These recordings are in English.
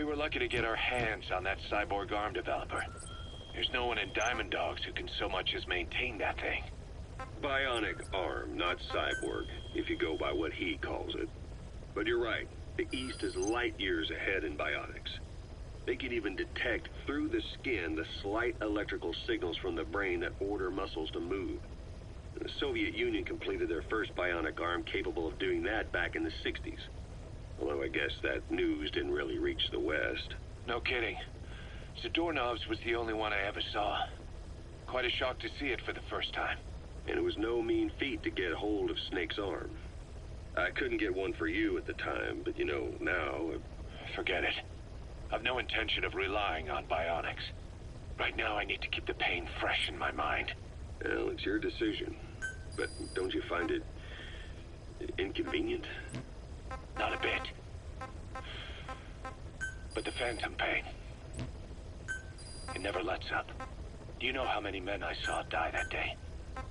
were lucky to get our hands on that cyborg arm developer. There's no one in Diamond Dogs who can so much as maintain that thing. Bionic arm, not cyborg, if you go by what he calls it. But you're right, the East is light years ahead in bionics. They can even detect through the skin the slight electrical signals from the brain that order muscles to move. The Soviet Union completed their first bionic arm capable of doing that back in the 60s. Although I guess that news didn't really reach the West. No kidding. Zadornov's was the only one I ever saw. Quite a shock to see it for the first time. And it was no mean feat to get hold of Snake's arm. I couldn't get one for you at the time, but you know, now... Forget it. I've no intention of relying on bionics. Right now I need to keep the pain fresh in my mind. Well, it's your decision. But don't you find it... inconvenient? Not a bit. But the phantom pain... it never lets up. Do you know how many men I saw die that day?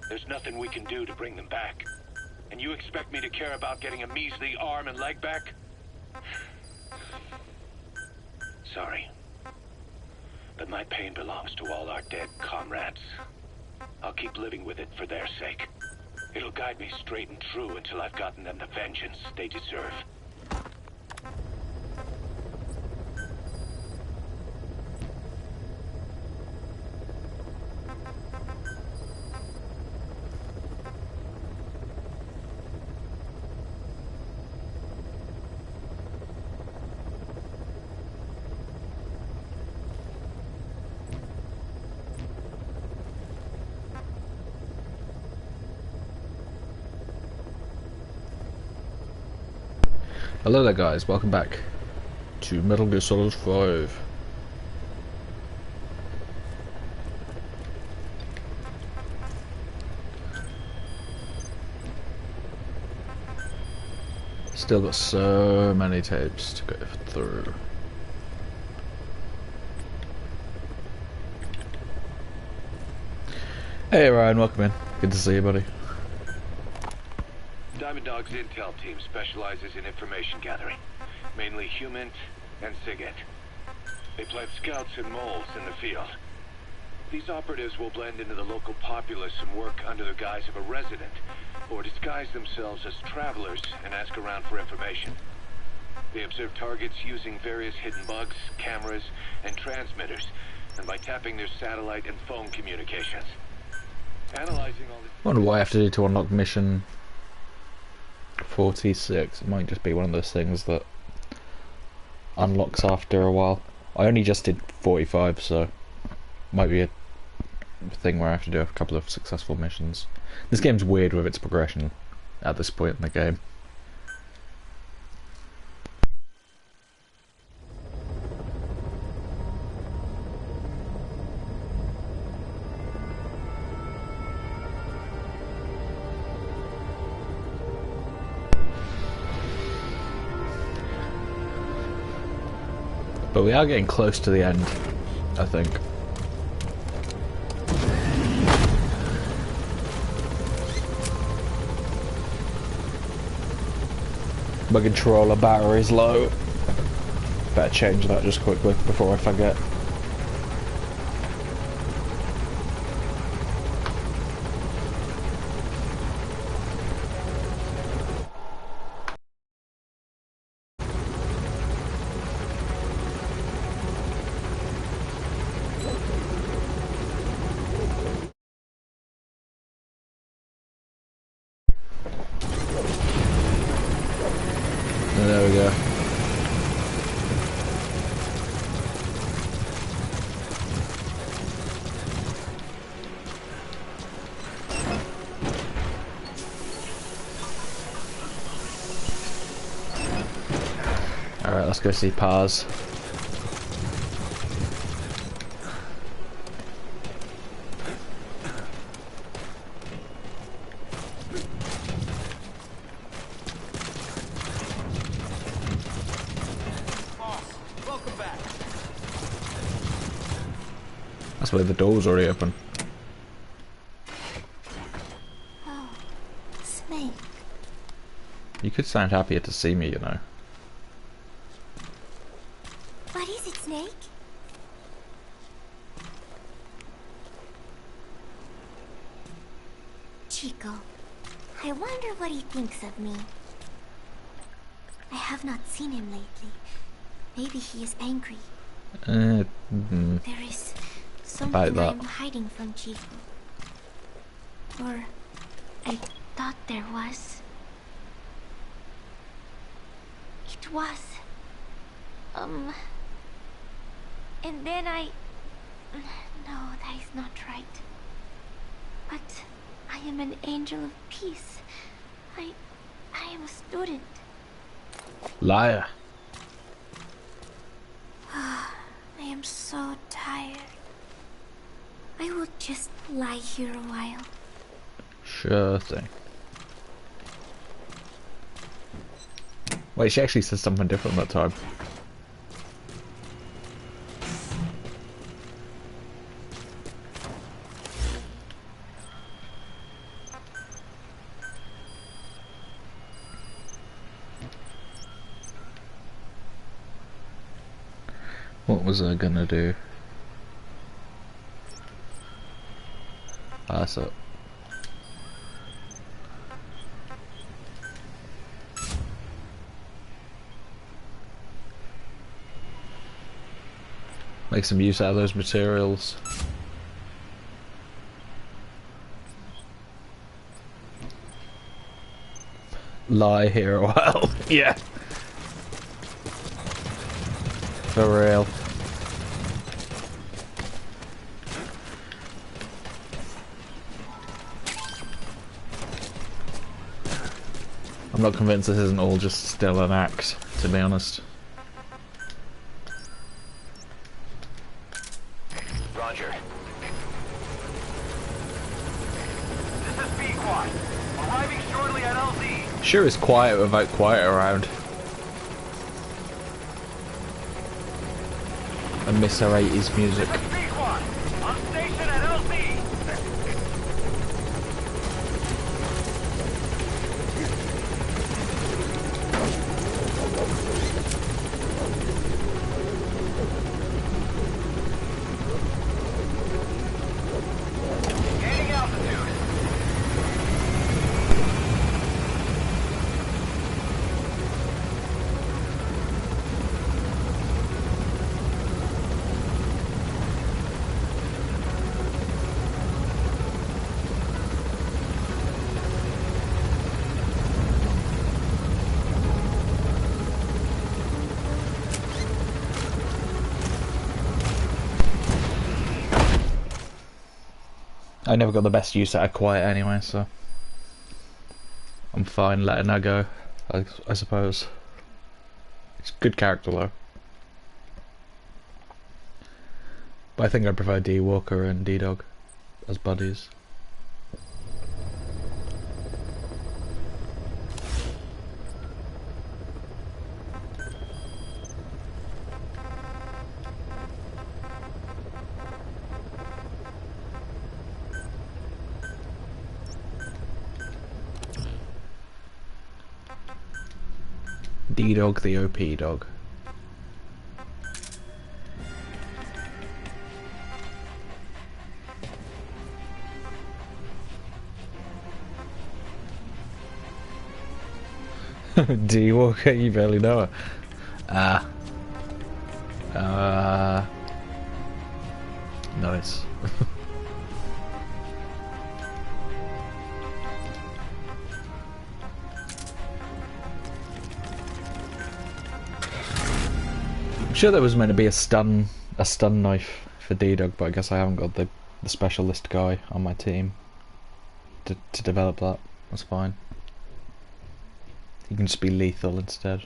There's nothing we can do to bring them back. And you expect me to care about getting a measly arm and leg back? Sorry. But my pain belongs to all our dead comrades. I'll keep living with it for their sake. It'll guide me straight and true until I've gotten them the vengeance they deserve. Hello there guys, welcome back to Metal Gear Solid 5. Still got so many tapes to go through. Hey Ryan, welcome in. Good to see you, buddy. Diamond Dog's intel team specializes in information gathering, mainly HUMINT and SIGINT. They plant scouts and moles in the field. These operatives will blend into the local populace and work under the guise of a resident, or disguise themselves as travelers and ask around for information. They observe targets using various hidden bugs, cameras, and transmitters, and by tapping their satellite and phone communications. Analyzing all this... I wonder what I have to do to unlock mission 46. It might just be one of those things that unlocks after a while. I only just did 45, so might be a thing where I have to do a couple of successful missions. This game's weird with its progression at this point in the game. But we are getting close to the end, I think. My controller battery's low. Better change that just quickly before I forget. There we go. Alright, let's go see Paz. That's why the door's already open. Oh, Snake. You could sound happier to see me, you know. What Snake? Chico, I wonder what he thinks of me. I have not seen him lately. Maybe he is angry. There is something I'm hiding from Chico. Or I thought there was. It was. And then I... No, that is not right. But I am an angel of peace. I am a student. Liar. I am so tired. I will just lie here a while. Sure thing. Wait, she actually said something different that time. What was I gonna do? Ah, that's it. Make some use out of those materials. Lie here a while. Yeah. For real. I'm not convinced this isn't all just still an act, to be honest. Roger. This is B-Quad. Arriving shortly at LZ. Sure is quiet without quiet around. I miss her 80s music. B-Quad. On station at LZ. Gaining altitude. I never got the best use out of quiet anyway, so I'm fine letting her go, I suppose. It's a good character though. But I think I prefer D Walker and D Dog as buddies. D Dog the OP dog. D Walker, you barely know her. Nice. I'm sure there was meant to be a stun knife for D-Dog, but I guess I haven't got the specialist guy on my team to develop that. That's fine. He can just be lethal instead.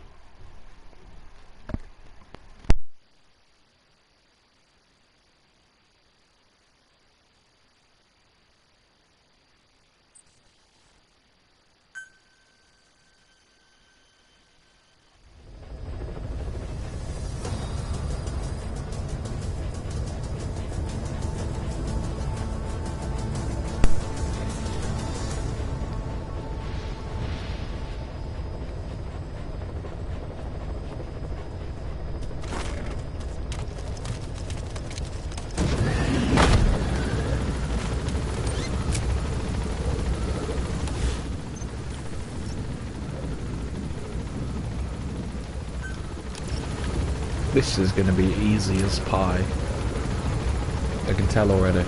This is going to be easy as pie. I can tell already.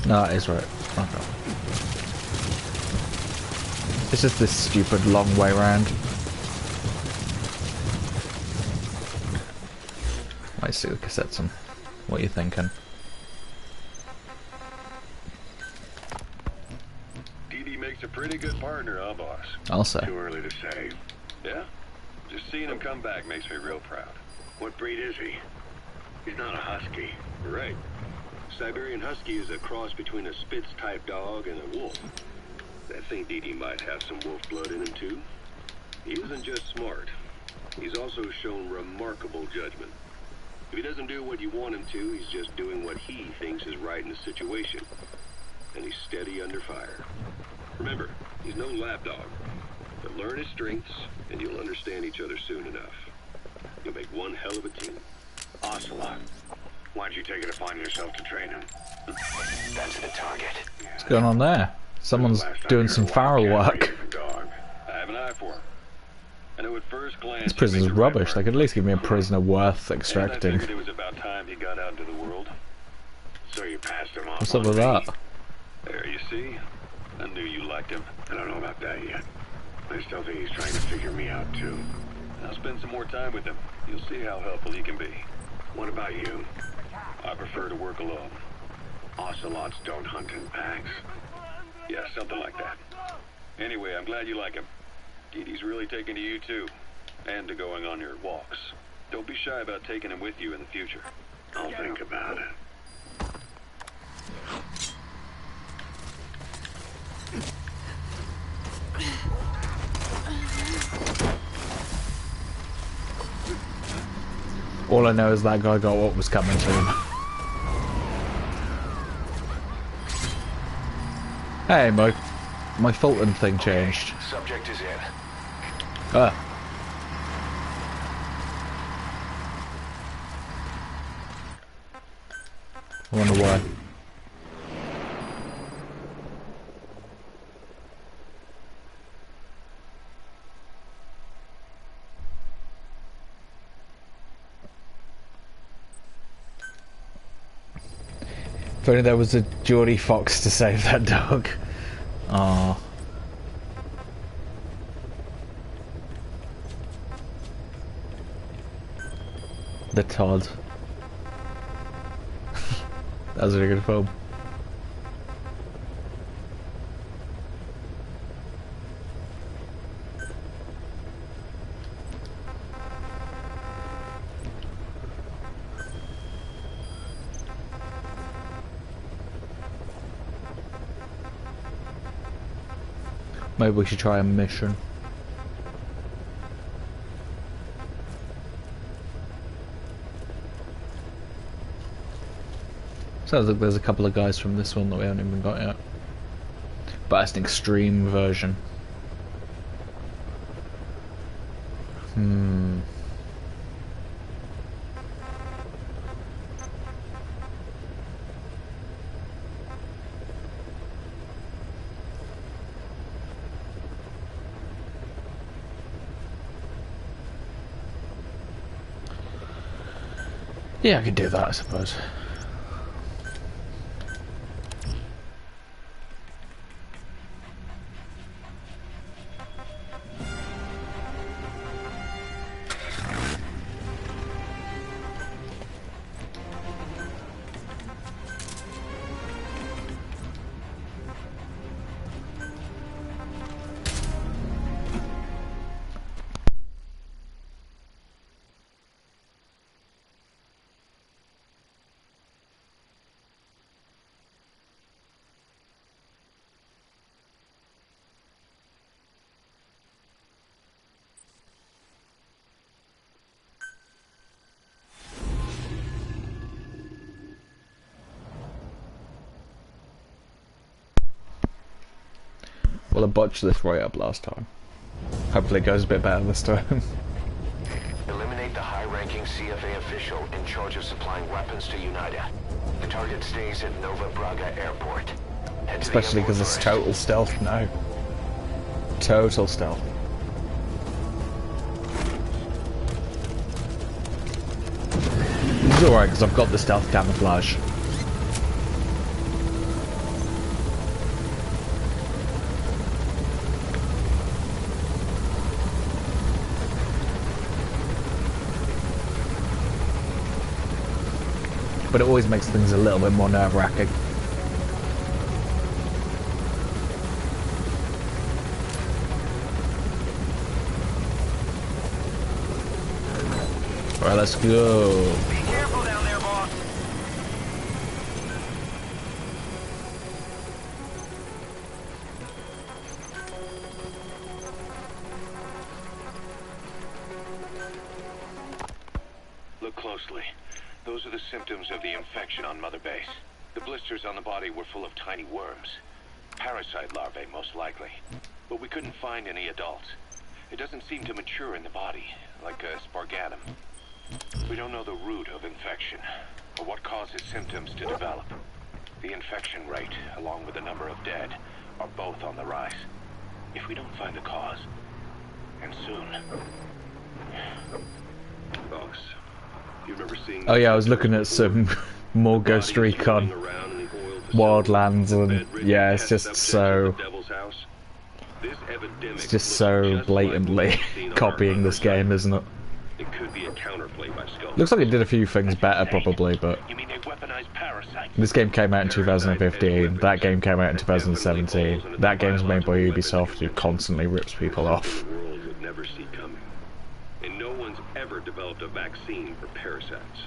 No, it is right. Okay. It's just this stupid long way round. Might see the cassettes on. What are you thinking? Dee makes a pretty good partner, huh, boss? I'll say. Too early to say. Yeah? Just seeing him come back makes me real proud. What breed is he? He's not a husky. You're right. Siberian Husky is a cross between a Spitz-type dog and a wolf. I think Dee might have some wolf blood in him, too. He isn't just smart. He's also shown remarkable judgment. If he doesn't do what you want him to, he's just doing what he thinks is right in the situation. And he's steady under fire. Remember, he's no lapdog. But learn his strengths, and you'll understand each other soon enough. You'll make one hell of a team. Ocelot. Why don't you take it upon yourself to train him? That's the target. What's going on there? Someone's doing some Farrell work. I have an eye for him. I know at first glance This prison's rubbish. They could at least give me a prisoner worth extracting. I figured it was about time he got out into the world. So you passed him off. What's up with that? There, you see? I knew you liked him. I don't know about that yet. I still think he's trying to figure me out, too. I'll spend some more time with him. You'll see how helpful he can be. What about you? I prefer to work alone. Ocelots don't hunt in packs. Yeah, something like that. Anyway, I'm glad you like him. Dee's really taking to you, too. And to going on your walks. Don't be shy about taking him with you in the future. I'll think about it. All I know is that guy got what was coming to him. Hey, my Fulton thing changed. Subject is in. Ah. I wonder why. If only there was a Geordie Fox to save that dog. Aww. The Todd. That was a really good film. Maybe we should try a mission. Sounds like there's a couple of guys from this one that we haven't even got yet. But it's an extreme version. Yeah, I could do that, I suppose. Well, I botched this right up last time. Hopefully it goes a bit better this time. Eliminate the high-ranking CFA official in charge of supplying weapons to UNITA. The target stays at Nova Braga Airport. Head to the Especially because airport it's first. total stealth now. Total stealth. It's alright because I've got the stealth camouflage. But it always makes things a little bit more nerve-wracking. Alright, let's go. Be careful down there, boss. Look closely. Those are the symptoms of the infection on Mother Base. The blisters on the body were full of tiny worms. Parasite larvae, most likely. But we couldn't find any adults. It doesn't seem to mature in the body, like a spargatum. We don't know the root of infection, or what causes symptoms to develop. The infection rate, along with the number of dead, are both on the rise. If we don't find the cause, and soon... Boss, you remember seeing... Oh yeah, I was looking at some more Ghost Recon Wildlands, and yeah, it's just so... It's just so blatantly copying this game, isn't it? It could be a counterplay by Skull. Looks like it did a few things better, probably, but You mean a weaponized parasite? this game came out in 2015, that game came out in 2017, that game's made by Ubisoft, who constantly rips people off. The world would never see coming. And no one's ever developed a vaccine for parasites.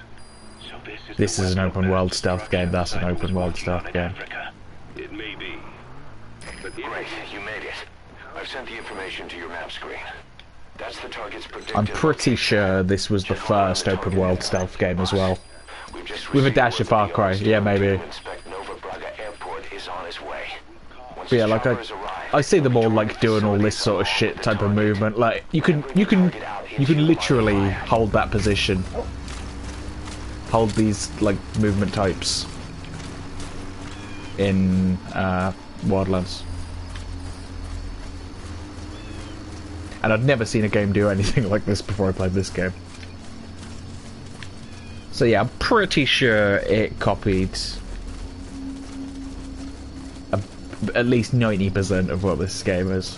So This is an open world stealth game, that's an open world stealth game. It may be. But if Great, you made it. I've sent the information to your map screen. That's the target's predicted I'm pretty location. sure this was the first open world stealth game as well. We've just With a received dash of word Far that the Cry, officer yeah, maybe. to inspect Nova Braga Airport is on his way. Once But yeah, his like chopper has arrived, I see them he'll all be like joining doing all facility this sort of along shit with the type of target. movement. Like you can literally hold that position, hold these like movement types in Wildlands. And I'd never seen a game do anything like this before I played this game. So yeah, I'm pretty sure it copied at least 90% of what this game is.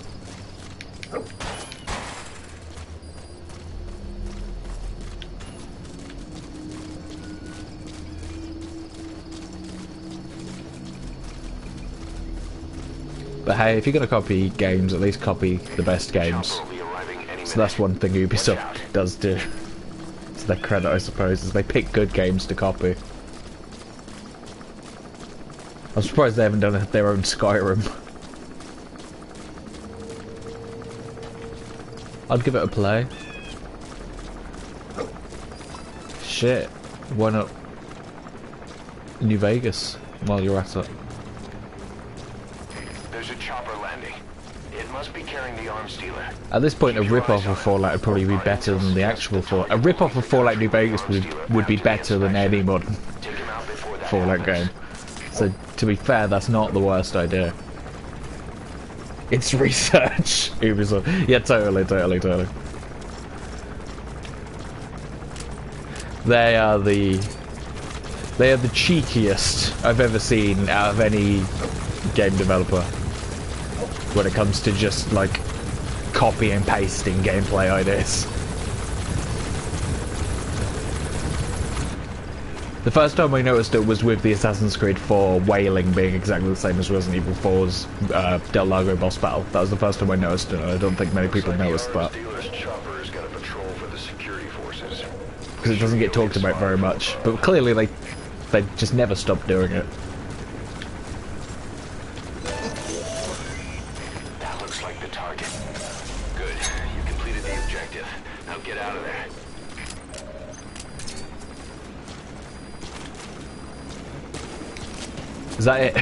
But hey, if you're gonna copy games, at least copy the best games. Chopper will be arriving any So that's minute. one thing Ubisoft does do. To their credit, I suppose, is they pick good games to copy. I'm surprised they haven't done their own Skyrim. I'd give it a play. Shit, why not New Vegas while you're at it? There's a chopper landing. It must be carrying the arms dealer. At this point, a rip-off of Fallout would probably be better than the actual Fallout. A rip-off of Fallout New Vegas would be better than any modern Take him out before that Fallout happens. game. So, to be fair, that's not the worst idea. It's research. Ubisoft. Yeah, totally. They are the cheekiest I've ever seen out of any game developer when it comes to just like copy and pasting gameplay ideas. The first time I noticed it was with the Assassin's Creed 4 whaling being exactly the same as Resident Evil 4's Del Lago boss battle. That was the first time I noticed it. I don't think many people noticed that. Dealer's chopper is gonna patrol for the security forces. Because it doesn't get talked about very much. But clearly they just never stopped doing it. That looks like the target. Good. You completed the objective. Now get out of there. Is that it?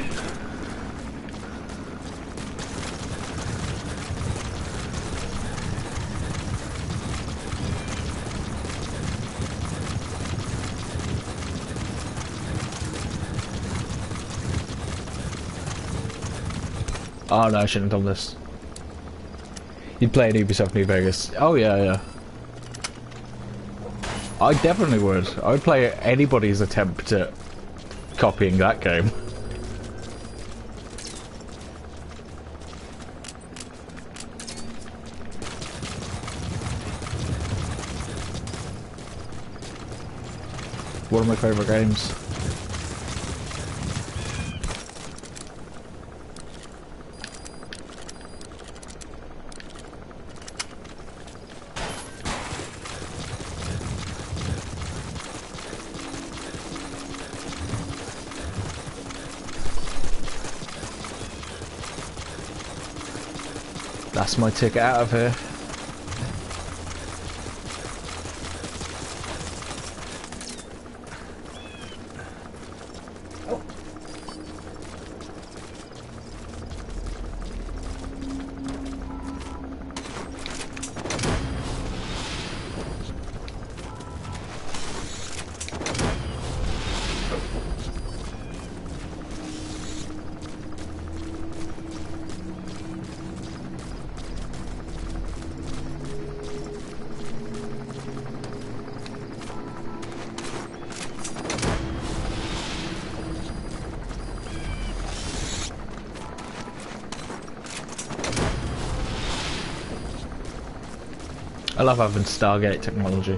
Oh no, I shouldn't have done this. You'd play an Ubisoft New Vegas. Oh yeah, yeah. I definitely would. I would play anybody's attempt at copying that game. One of my favourite games. That's my ticket out of here. I love having Stargate technology.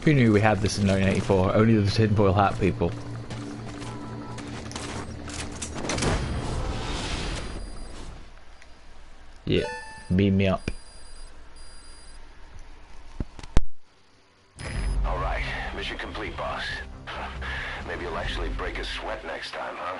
Who knew we had this in 1984? Only the tinfoil hat people. Yeah, beam me up. Alright, mission complete, boss. Maybe you'll actually break a sweat next time, huh?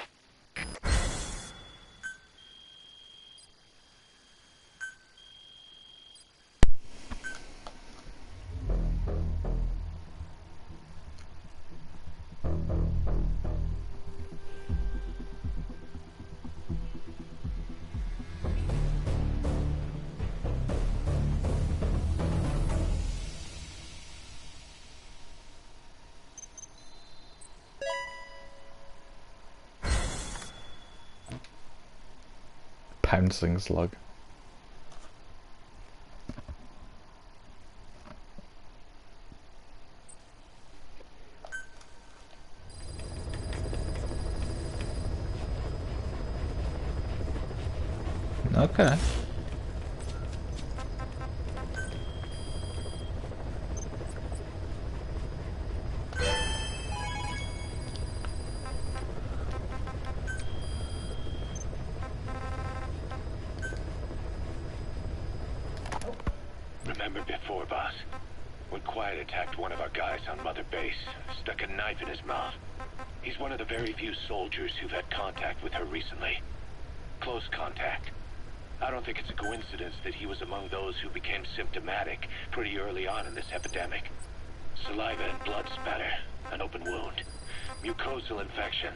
Pouncing slug. Okay. Remember before, boss? When Quiet attacked one of our guys on Mother Base, stuck a knife in his mouth. He's one of the very few soldiers who've had contact with her recently. Close contact. I don't think it's a coincidence that he was among those who became symptomatic pretty early on in this epidemic. Saliva and blood spatter, an open wound, mucosal infection.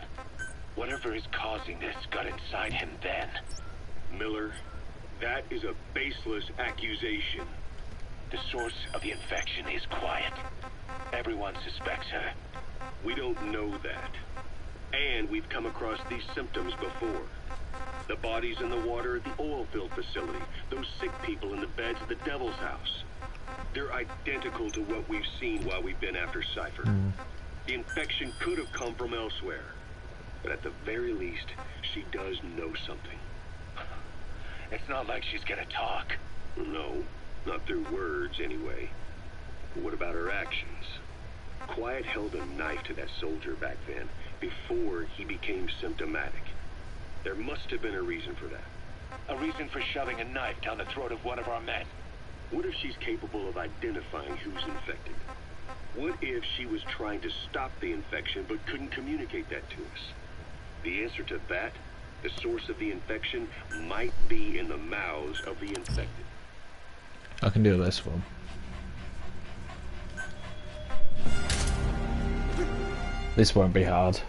Whatever is causing this got inside him then. Miller, that is a baseless accusation. The source of the infection is Quiet. Everyone suspects her. We don't know that. And we've come across these symptoms before. The bodies in the water at the oil field facility, those sick people in the beds at the Devil's House. They're identical to what we've seen while we've been after Cypher. The infection could have come from elsewhere. But at the very least, she does know something. It's not like she's gonna talk. No, not through words anyway. But what about her actions? Quiet held a knife to that soldier back then, before he became symptomatic. There must have been a reason for that. A reason for shoving a knife down the throat of one of our men. What if she's capable of identifying who's infected? What if she was trying to stop the infection but couldn't communicate that to us? The answer to that, the source of the infection, might be in the mouths of the infected. I can do this one. This won't be hard.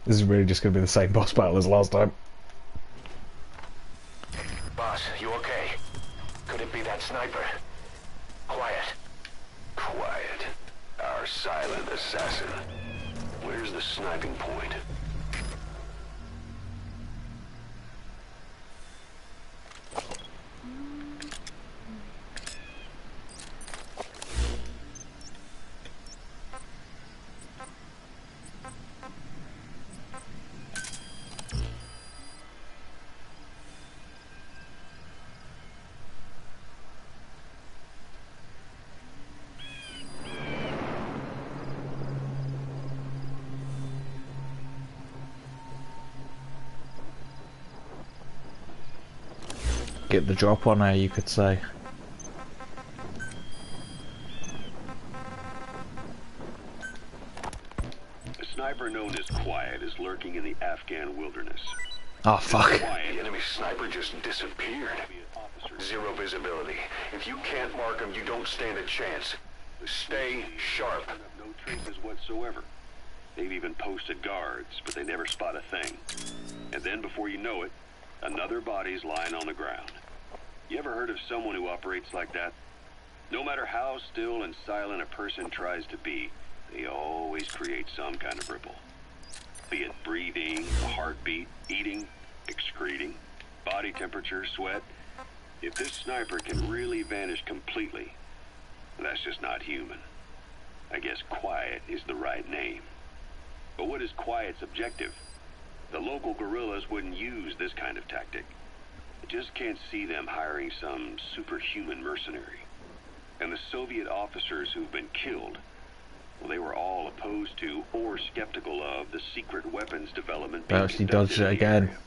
This is really just going to be the same boss battle as last time. Boss, you okay? Could it be that sniper? Quiet. Quiet. Our silent assassin. Where's the sniping point? Get the drop on her, you could say. A sniper known as Quiet is lurking in the Afghan wilderness. Oh fuck. The enemy sniper just disappeared. Zero visibility. If you can't mark him, you don't stand a chance. Stay sharp. No traces whatsoever. They've even posted guards, but they never spot a thing. And then before you know it, another body's lying on the ground. You ever heard of someone who operates like that? No matter how still and silent a person tries to be, they always create some kind of ripple. Be it breathing, a heartbeat, eating, excreting, body temperature, sweat. If this sniper can really vanish completely, that's just not human. I guess Quiet is the right name. But what is Quiet's objective? The local guerrillas wouldn't use this kind of tactic. I just can't see them hiring some superhuman mercenary. And the Soviet officers who've been killed, well, they were all opposed to or skeptical of the secret weapons development being Actually conducted dodged it in the again. area.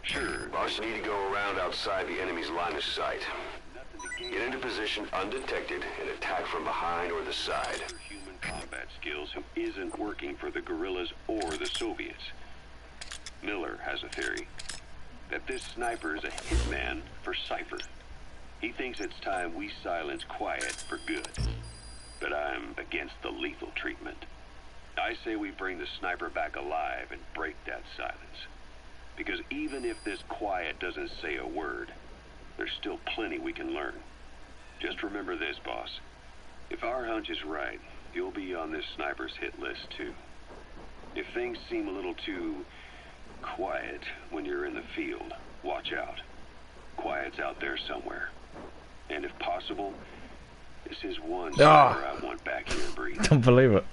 Sure, Boss, you need to go around outside the enemy's line of sight. Get into position undetected and attack from behind or the side. human combat skills who isn't working for the guerrillas or the Soviets. Miller has a theory that this sniper is a hitman for Cypher. He thinks it's time we silence Quiet for good. But I'm against the lethal treatment. I say we bring the sniper back alive and break that silence. Because even if this Quiet doesn't say a word, there's still plenty we can learn. Just remember this, boss. If our hunch is right, you'll be on this sniper's hit list too. If things seem a little too quiet when you're in the field, watch out. Quiet's out there somewhere. And if possible, this is one sniper I want back here breathing. Don't believe it.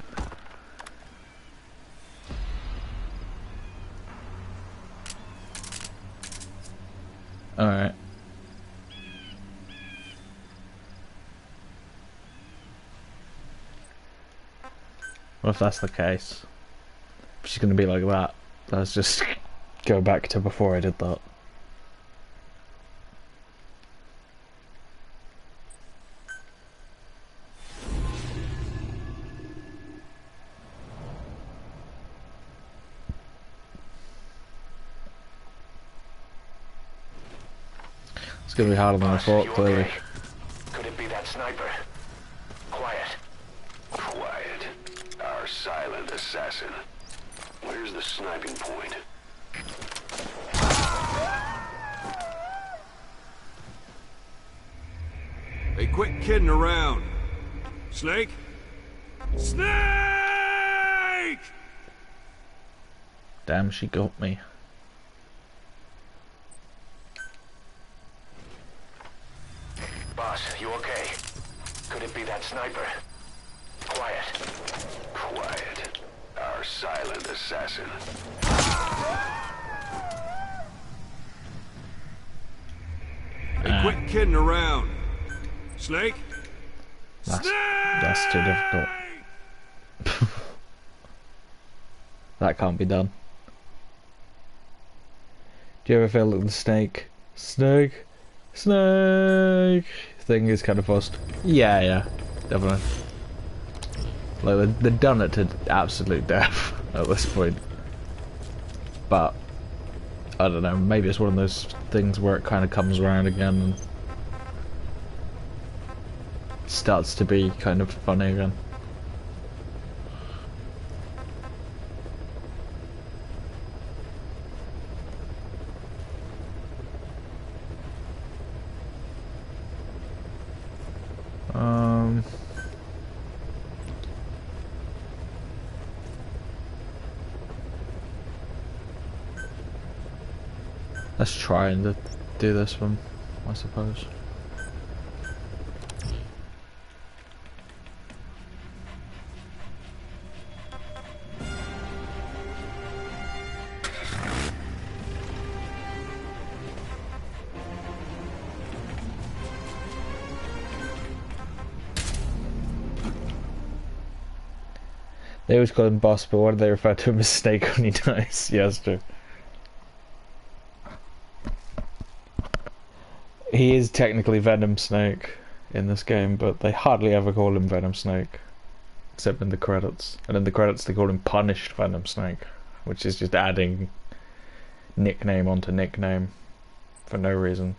Alright. Well, if that's the case, if she's gonna be like that, let's just go back to before I did that. It's gonna be harder than I thought, You clearly. okay? Could it be that sniper? Quiet. Quiet. Our silent assassin. Where's the sniping point? Hey, quit kidding around. Snake? Snake! Damn, she got me. Boss, you okay? Could it be that sniper? Quiet. Quiet. Our silent assassin. Hey, quit kidding around. Snake? That's too difficult. That can't be done. Do you ever feel like the snake thing is kind of forced? Yeah, definitely. Like they've done it to absolute death at this point. But I don't know, maybe it's one of those things where it kind of comes around again and starts to be kind of funny again. Let's try and do this one, I suppose. They always call him boss, but what do they refer to him as Snake when he dies? Yeah, that's true. He is technically Venom Snake in this game, but they hardly ever call him Venom Snake. Except in the credits. And in the credits they call him Punished Venom Snake, which is just adding nickname onto nickname for no reason.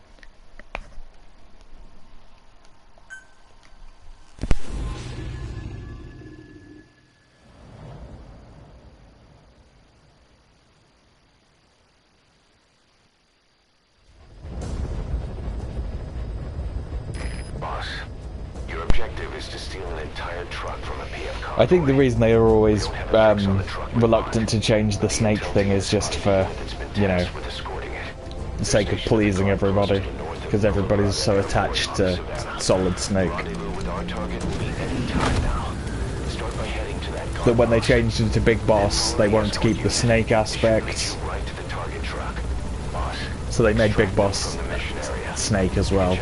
I think the reason they are always reluctant to change the Snake thing is just for, you know, the sake of pleasing everybody, because everybody's so attached to Solid Snake that when they changed it to Big Boss, they wanted to keep the Snake aspect, so they made Big Boss Snake as well.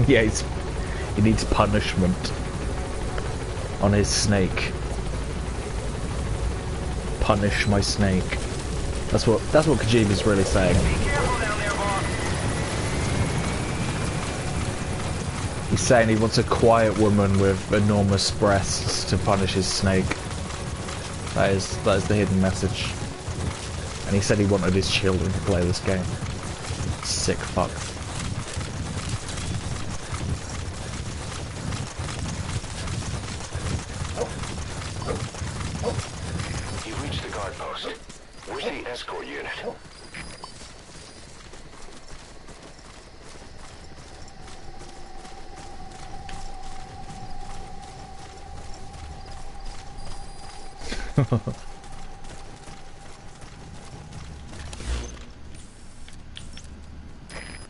Yeah, he needs punishment on his snake. Punish my snake. That's what Kojima's really saying. He's saying he wants a quiet woman with enormous breasts to punish his snake. That is the hidden message. And he said he wanted his children to play this game. Sick fuck. Escort unit.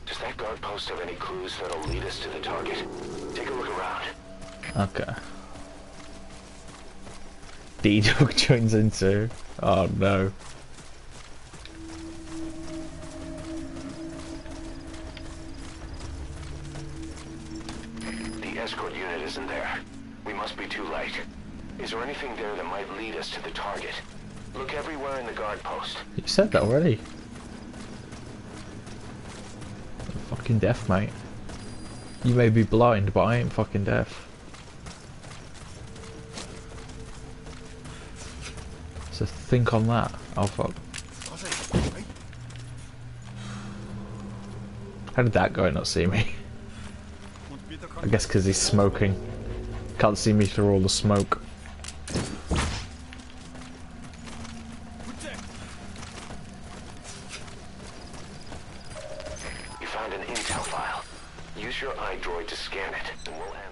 Does that guard post have any clues that'll lead us to the target? Take a look around. Okay. D-Dog joins in too. Oh no. The escort unit isn't there. We must be too late. Is there anything there that might lead us to the target? Look everywhere in the guard post. You said that already. I'm fucking deaf, mate. You may be blind, but I ain't fucking deaf. So think on that. Oh fuck. How did that guy not see me? I guess because he's smoking. Can't see me through all the smoke. You found an intel file. Use your iDroid to scan it, and we'll analyze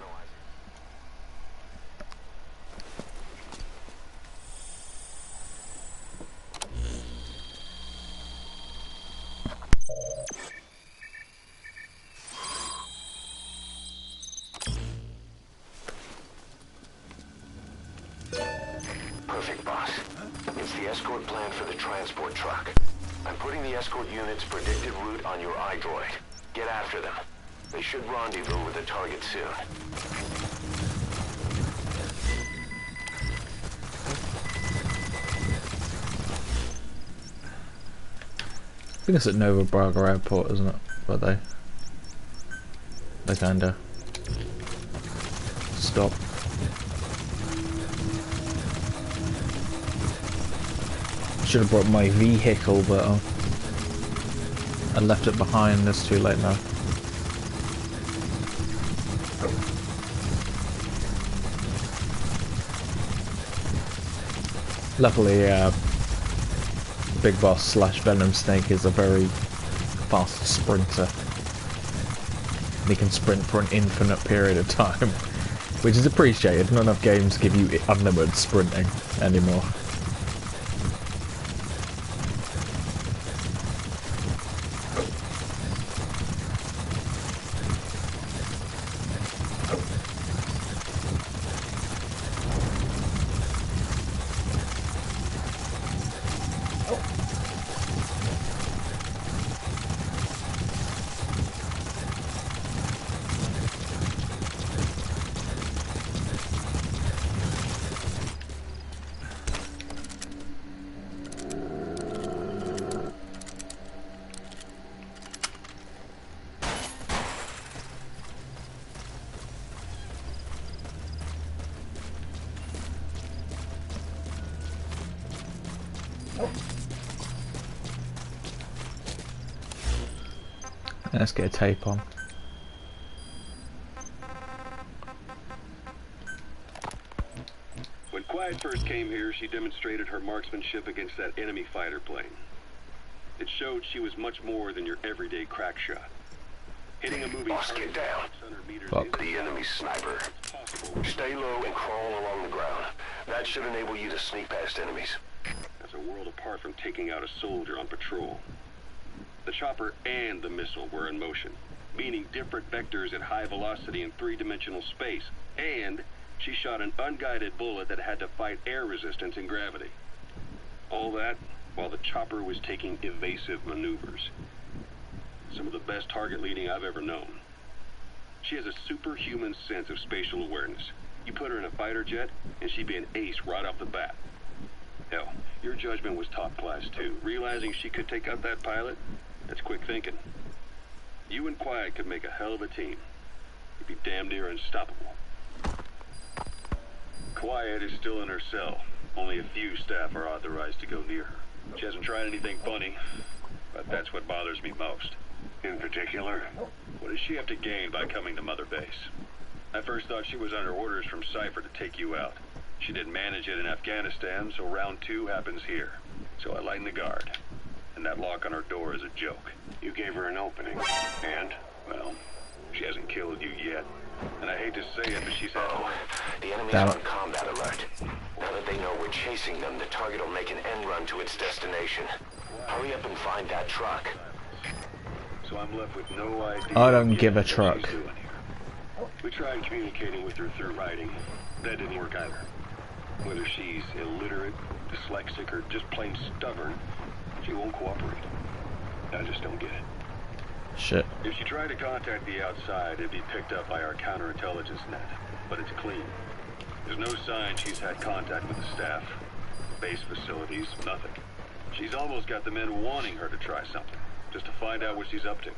Perfect, boss. It's the escort plan for the transport truck. I'm putting the escort unit's predicted route on your iDroid. Get after them. They should rendezvous with the target soon. I think it's at Nova Braga Airport, isn't it? But they kinda stop. Should have brought my vehicle, but I left it behind. It's too late now. Luckily, Big Boss slash Venom Snake is a very fast sprinter. He can sprint for an infinite period of time. which is appreciated. Not enough games give you unlimited sprinting anymore. Let's get a tape on. When Quiet first came here, she demonstrated her marksmanship against that enemy fighter plane. It showed she was much more than your everyday crack shot. Hitting a moving Boss, target get down. 600 meters Fuck. The enemy sniper. Stay low and crawl along the ground. That should enable you to sneak past enemies. That's a world apart from taking out a soldier on patrol. The chopper and the missile were in motion, meaning different vectors at high velocity in three-dimensional space, and she shot an unguided bullet that had to fight air resistance and gravity. All that while the chopper was taking evasive maneuvers. Some of the best target leading I've ever known. She has a superhuman sense of spatial awareness. You put her in a fighter jet, and she'd be an ace right off the bat. Hell, your judgment was top class too. Realizing she could take out that pilot, that's quick thinking. You and Quiet could make a hell of a team. You'd be damn near unstoppable. Quiet is still in her cell. Only a few staff are authorized to go near her. She hasn't tried anything funny, but that's what bothers me most. In particular, what does she have to gain by coming to Mother Base? I first thought she was under orders from Cypher to take you out. She didn't manage it in Afghanistan, so round 2 happens here. So I lighten the guard. And that lock on her door is a joke. You gave her an opening, and, well, she hasn't killed you yet. And I hate to say it, but she's had one. The enemy's on combat alert. Now that they know we're chasing them, the target will make an end run to its destination. Hurry up and find that truck. So I'm left with no idea. I don't give a what she's truck. doing here. We tried communicating with her through writing. That didn't work either. Whether she's illiterate, dyslexic, or just plain stubborn, she won't cooperate. I just don't get it. Shit. If she tried to contact the outside, it'd be picked up by our counterintelligence net. But it's clean. There's no sign she's had contact with the staff, base facilities, nothing. She's almost got the men wanting her to try something, just to find out what she's up to.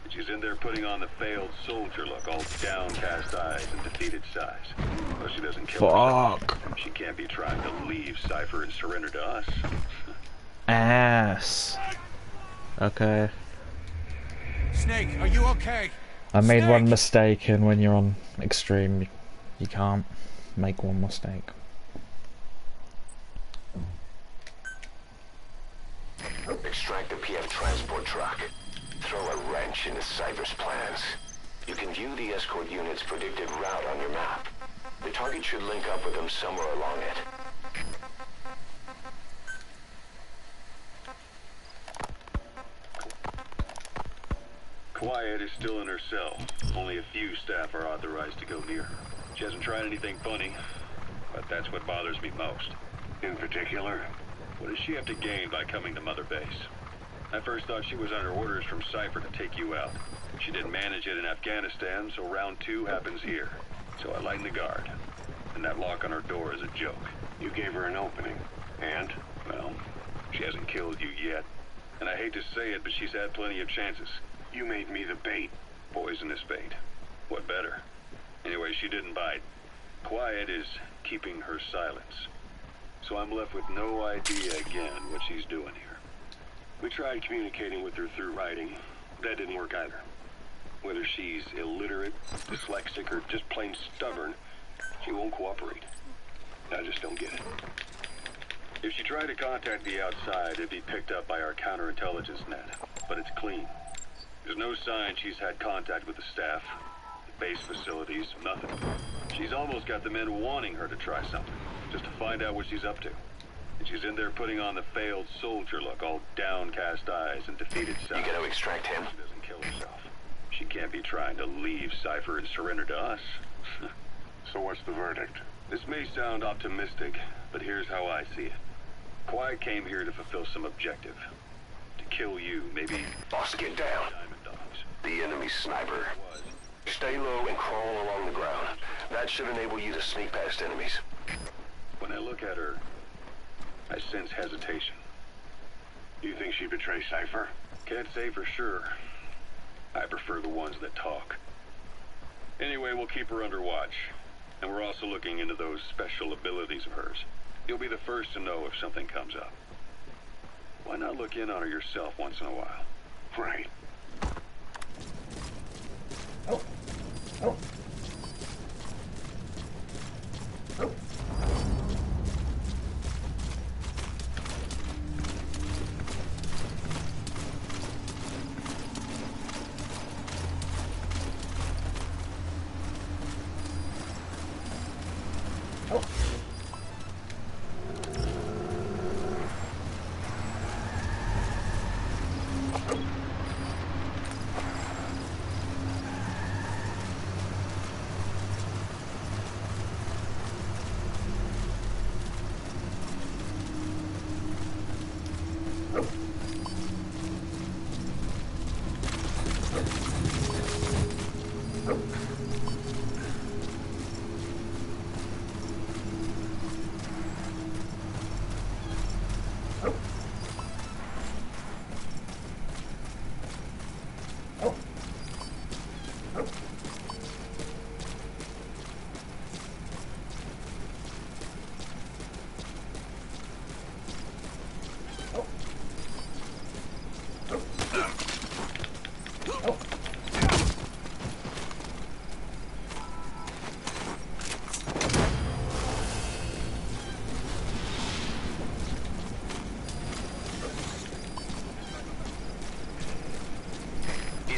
And she's in there putting on the failed soldier look, all downcast eyes and defeated sighs. Well, she doesn't kill herself. Fuck. She can't be trying to leave Cypher and surrender to us. Ass. Okay. Snake, are you okay? I made Snake! one mistake, and when you're on extreme, you can't make one mistake. Extract the PF transport truck. Throw a wrench into Cypher's plans. You can view the escort unit's predicted route on your map. The target should link up with them somewhere along it. Quiet is still in her cell. Only a few staff are authorized to go near her. She hasn't tried anything funny, but that's what bothers me most. In particular, what does she have to gain by coming to Mother Base? I first thought she was under orders from Cypher to take you out. She didn't manage it in Afghanistan, so round 2 happens here. So I lighten the guard. And that lock on her door is a joke. You gave her an opening. And, well, she hasn't killed you yet. And I hate to say it, but she's had plenty of chances. You made me the bait. Poisonous bait. What better? Anyway, she didn't bite. Quiet is keeping her silence. So I'm left with no idea again what she's doing here. We tried communicating with her through writing. That didn't work either. Whether she's illiterate, dyslexic, or just plain stubborn, she won't cooperate. I just don't get it. If she tried to contact the outside, it'd be picked up by our counterintelligence net. But it's clean. There's no sign she's had contact with the staff, base facilities, nothing. She's almost got the men wanting her to try something, just to find out what she's up to. And she's in there putting on the failed soldier look, all downcast eyes and defeated self. You gotta extract him. She doesn't kill herself. She can't be trying to leave Cypher and surrender to us. So what's the verdict? This may sound optimistic, but here's how I see it. Quiet came here to fulfill some objective. To kill you, maybe... Boss, get down. Diamond Dogs. The enemy sniper. Was. Stay low and crawl along the ground. That should enable you to sneak past enemies. When I look at her, I sense hesitation. You think she betrayed Cypher? Can't say for sure. I prefer the ones that talk. Anyway, we'll keep her under watch. And we're also looking into those special abilities of hers. You'll be the first to know if something comes up. Why not look in on her yourself once in a while? Right. Oh. Oh. Oh.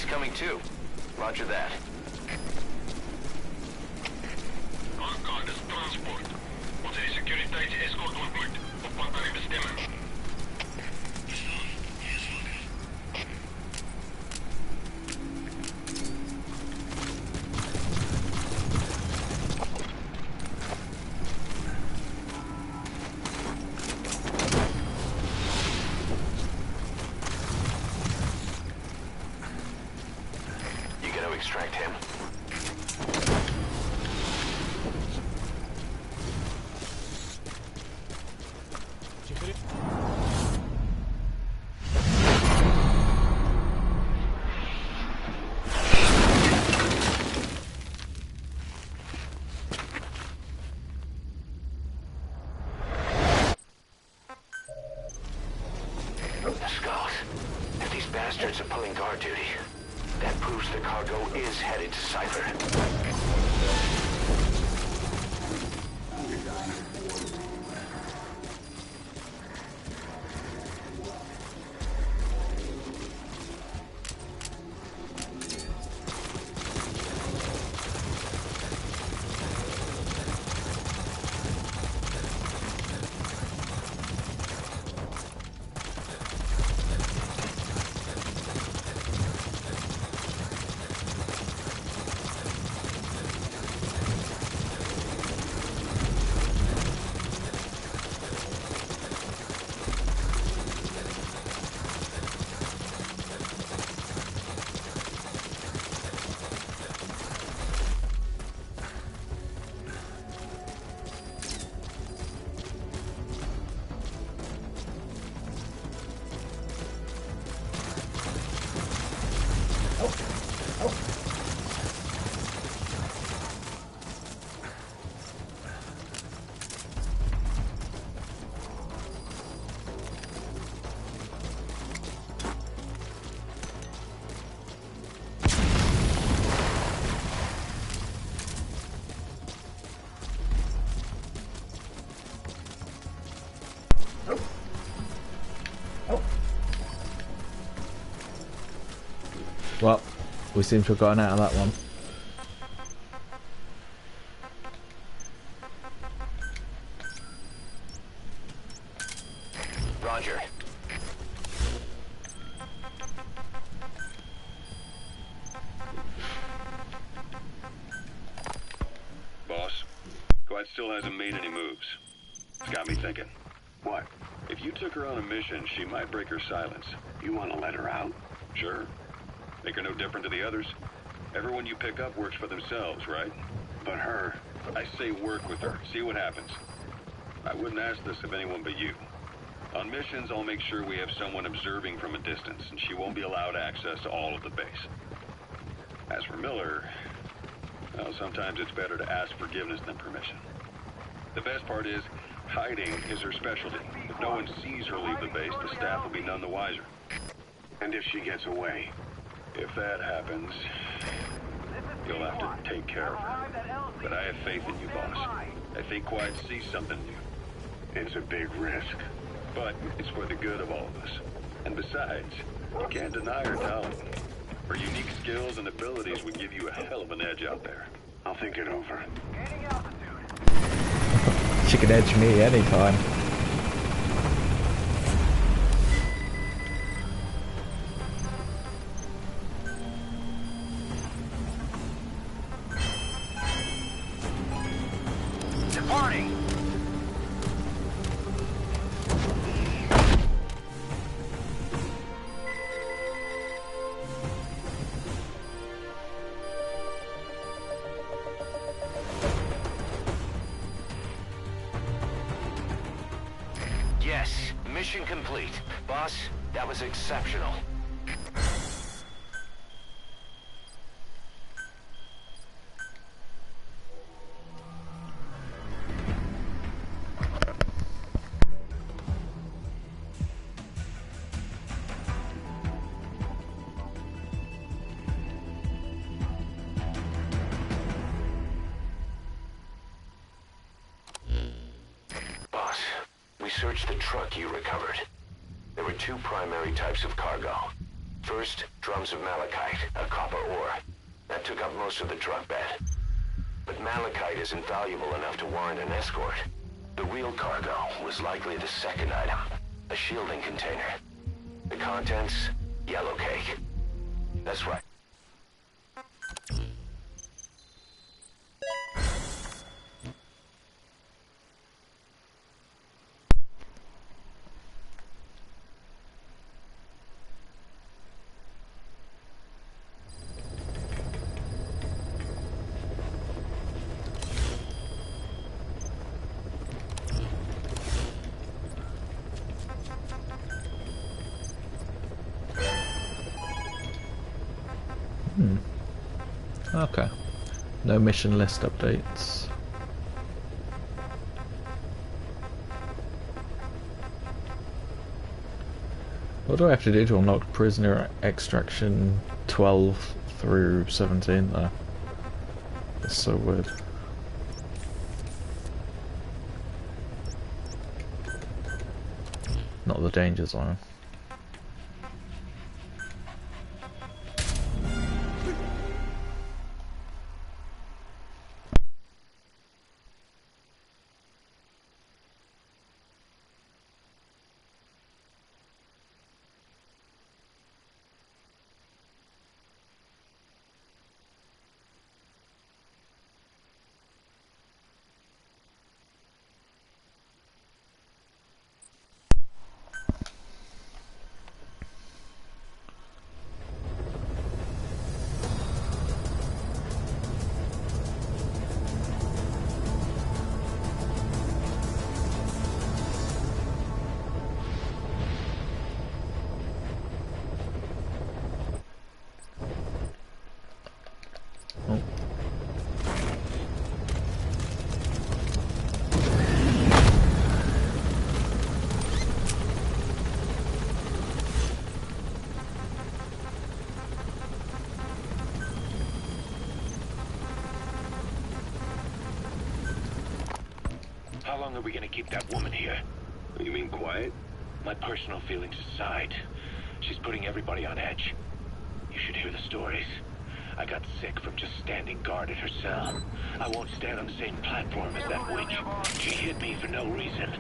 Coming too. Roger that. Transport. Onze securiteits-escort ontmoet. Op pad naar uw bestemming. Extract him. Skulls. If these bastards are pulling guard duty, that proves the cargo is headed to Cypher. Well, we seem to have gotten out of that one. still hasn't made any moves. It's got me thinking. What? If you took her on a mission, she might break her silence. You want to let her out? Sure. Make her no different to the others. Everyone you pick up works for themselves, right? But her... I say work with her. See what happens. I wouldn't ask this of anyone but you. On missions, I'll make sure we have someone observing from a distance, and she won't be allowed access to all of the base. As for Miller, well, sometimes it's better to ask forgiveness than permission. The best part is, hiding is her specialty. If no one sees her leave the base, the staff will be none the wiser. And if she gets away? If that happens, you'll have to take care of her. But I have faith in you, boss. I think Quiet sees something new. It's a big risk. But it's for the good of all of us. And besides, you can't deny her talent. Her unique skills and abilities would give you a hell of an edge out there. I'll think it over. She can edge me anytime. Departing! Yes, mission complete. Boss, that was exceptional. Boss, we searched the truck you recovered. There were two primary types of cargo. First, drums of malachite, a copper ore. That took up most of the truck bed. But malachite isn't valuable enough to warrant an escort. The real cargo was likely the second item, a shielding container. The contents, yellow cake. That's right. Okay. No mission list updates. What do I have to do to unlock prisoner extraction 12 through 17 though? That's so weird. Not the danger zone. How long are we gonna keep that woman here? You mean Quiet? My personal feelings aside, she's putting everybody on edge. You should hear the stories. I got sick from just standing guard at her cell. I won't stand on the same platform as that witch. She hit me for no reason.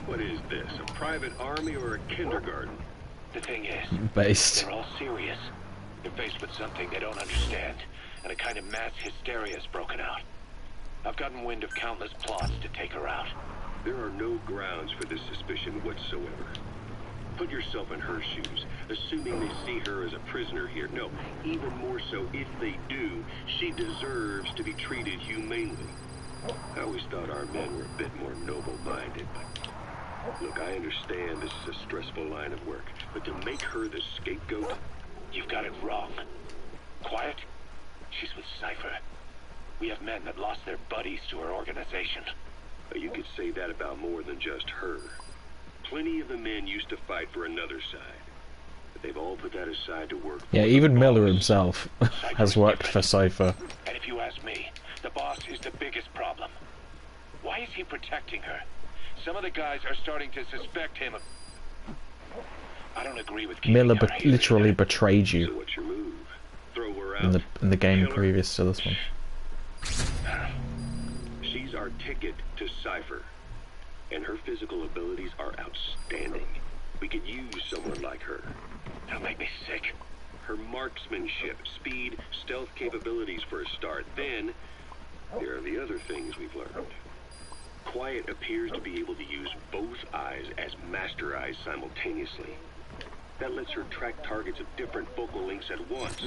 What is this, a private army or a kindergarten? The thing is, Based. they're all serious. They're faced with something they don't understand, and a kind of mass hysteria has broken out. I've gotten wind of countless plots to take her out. There are no grounds for this suspicion whatsoever. Put yourself in her shoes, assuming they see her as a prisoner here. No, even more so, if they do, she deserves to be treated humanely. I always thought our men were a bit more noble-minded, but look, I understand this is a stressful line of work, but to make her the scapegoat? You've got it wrong. Quiet? She's with Cypher. We have men that lost their buddies to her organization. You could say that about more than just her. Plenty of the men used to fight for another side, but they've all put that aside to work for Yeah, even Miller himself has worked for Cypher. And if you ask me, the boss is the biggest problem. Why is he protecting her? Some of the guys are starting to suspect him of... I don't agree with keeping Miller her here. literally betrayed So you what's your move? Throw her out? in the game Kill her? previous to this one. She's our ticket to Cypher, and her physical abilities are outstanding. We could use someone like her. That'll make me sick. Her marksmanship, speed, stealth capabilities for a start. Then, there are the other things we've learned. Quiet appears to be able to use both eyes as master eyes simultaneously. That lets her track targets of different focal lengths at once.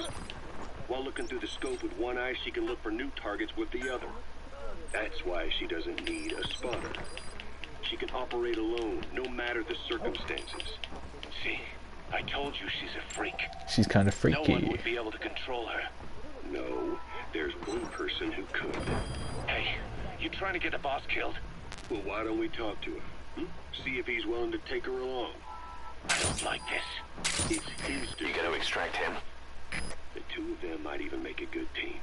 While looking through the scope with one eye, she can look for new targets with the other. That's why she doesn't need a spotter. She can operate alone, no matter the circumstances. See, I told you she's a freak. She's kind of No one freaky. would be able to control her. No, there's one person who could. Hey, you trying to get the boss killed? Well, why don't we talk to him? See if he's willing to take her along. I don't like this. It's his You decision. gonna extract him? The two of them might even make a good team.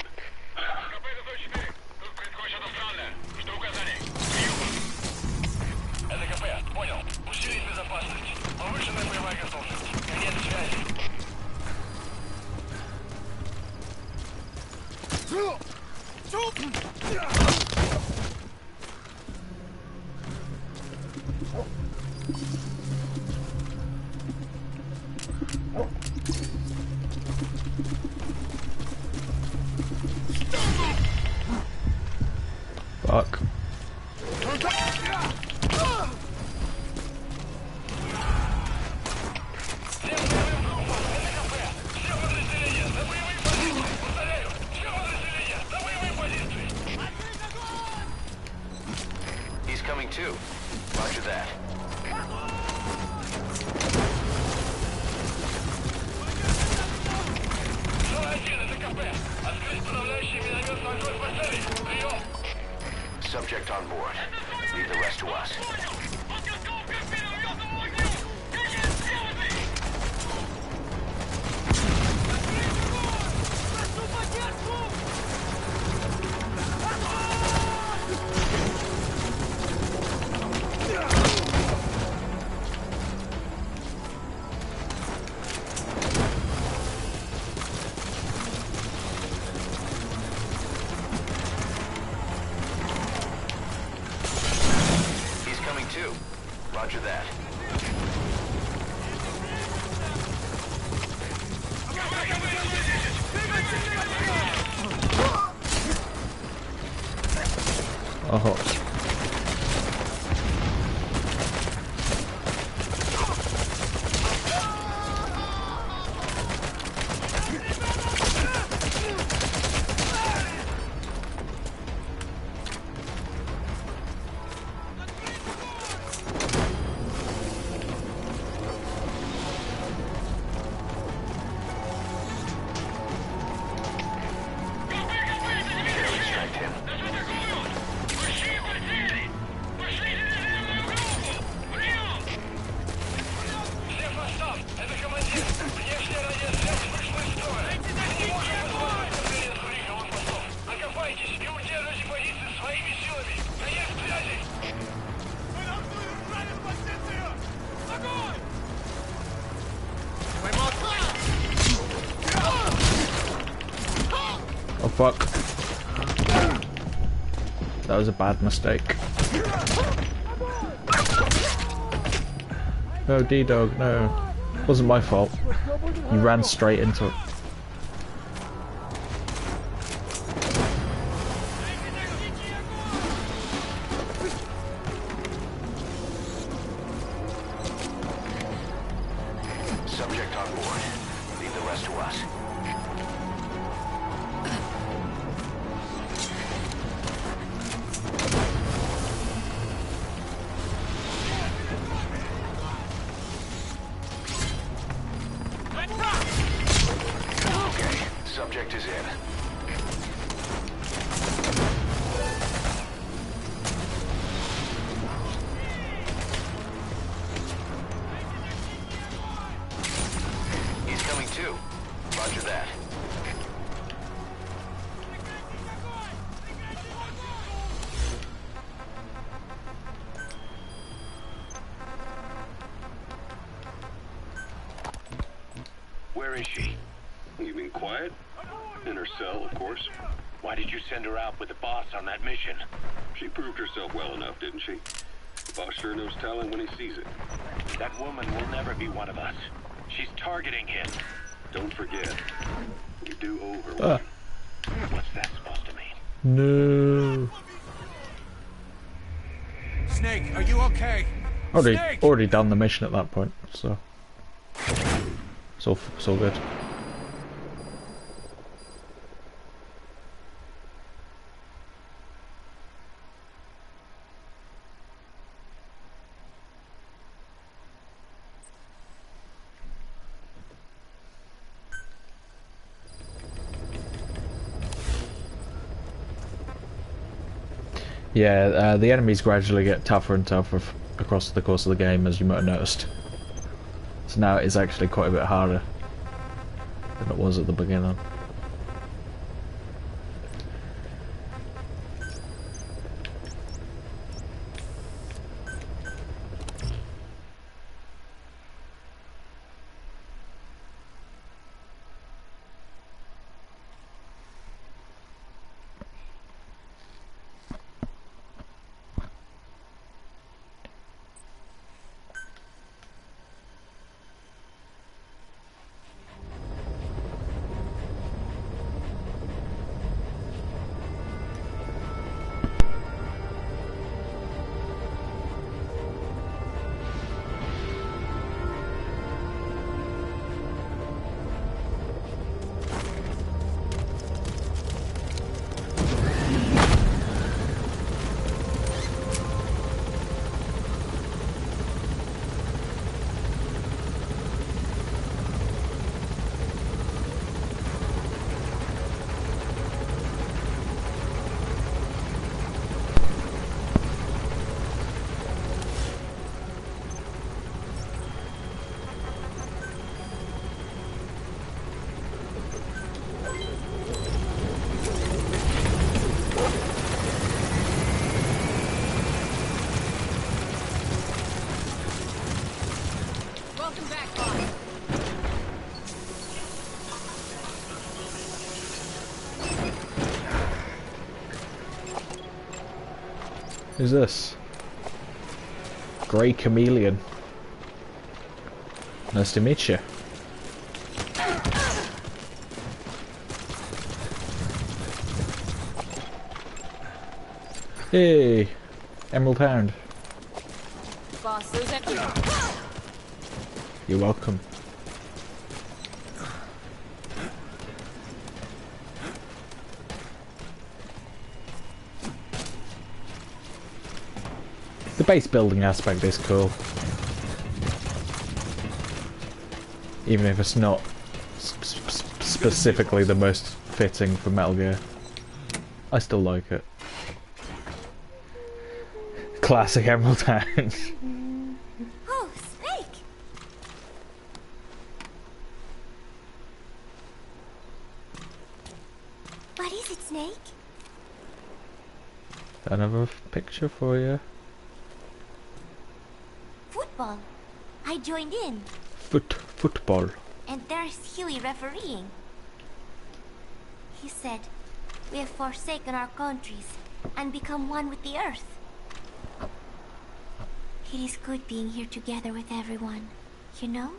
Fuck. He's coming too. Roger that. Subject on board. Leave the rest to us. He's coming too. Roger that. Oh. Extract him. Oh fuck. That was a bad mistake. No, D-Dog, no. Wasn't my fault. You ran straight into it. in. He's coming too. Roger that. Where is she? You mean quiet? In her cell, of course. Why did you send her out with the boss on that mission? She proved herself well enough, didn't she? The boss sure knows talent when he sees it. That woman will never be one of us. She's targeting him. Don't forget, we do owe her Ah. one. What's that supposed to mean? No. Snake, are you okay? Snake! Already done the mission at that point, so it's all good. Yeah, the enemies gradually get tougher and tougher across the course of the game, as you might have noticed. So now it is actually quite a bit harder than it was at the beginning. Welcome back, boss. Who's this? Grey Chameleon. Nice to meet you. Hey, Emerald Hound. Boss, those extra. You're welcome. The base building aspect is cool. Even if it's not specifically the most fitting for Metal Gear. I still like it. Classic Emerald Hound. Oh, Snake! What is it, Snake? Another picture for you. Football. I joined in. Football. And there's Huey refereeing. He said, we have forsaken our countries and become one with the earth. It is good being here together with everyone, you know?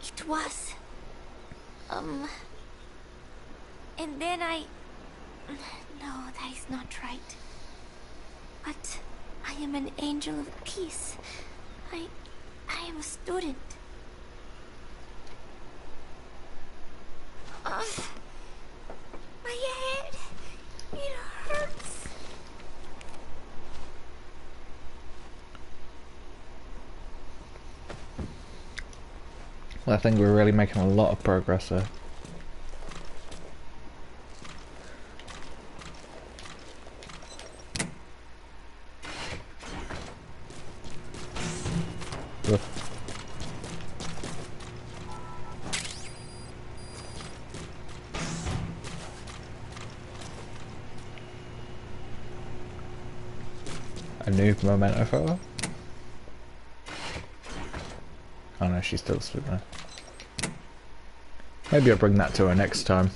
It was... And then No, that is not right. But I am an angel of peace. I am a student. My head, it hurts. I think we're really making a lot of progress there. Ugh. A new memento photo? Oh no, she's still stood there. Maybe I'll bring that to her next time.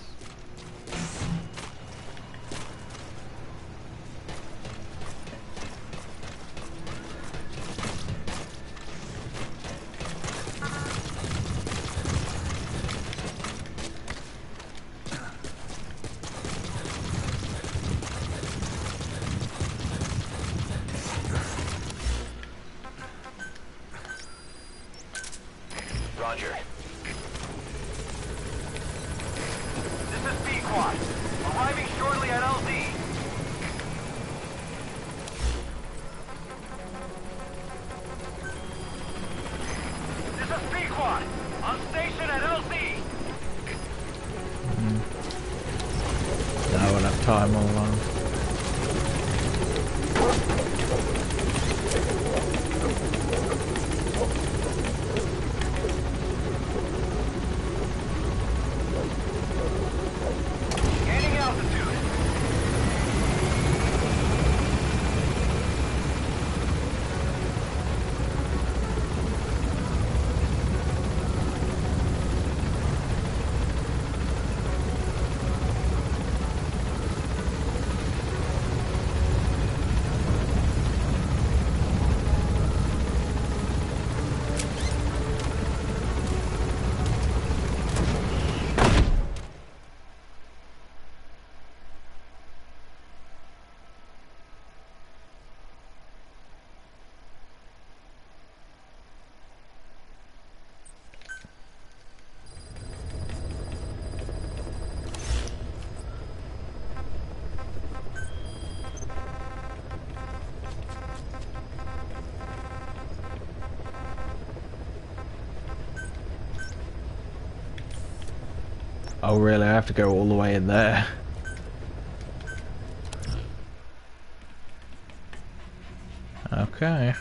Roger. This is B-Quad. Arriving shortly at LZ. This is B-Quad. On station at LZ. Now I won't have time all along. Gaining altitude. Oh really, I have to go all the way in there. Okay.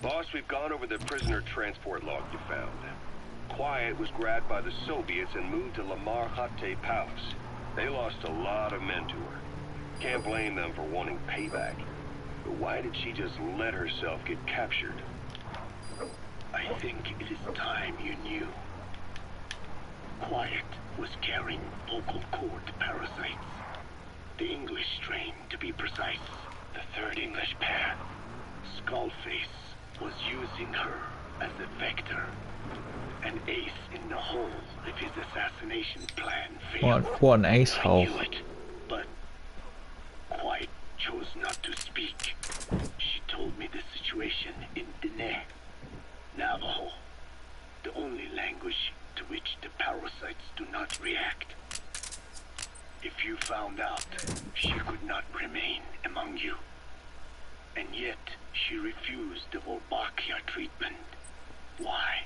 Boss, we've gone over the prisoner transport log you found. Quiet was grabbed by the Soviets and moved to Lamar Khatte Palace. They lost a lot of men to her. Can't blame them for wanting payback. But why did she just let herself get captured? I think it is time you knew. Quiet was carrying vocal cord parasites. The English strain, to be precise. The third English pair. Skullface was using her as a vector. An ace in the hole if his assassination plan failed. What an ace hole. I knew it, but Quiet chose not to speak. She told me the situation in Diné. react. If you found out, she could not remain among you. And yet, she refused the Wolbachia treatment. Why?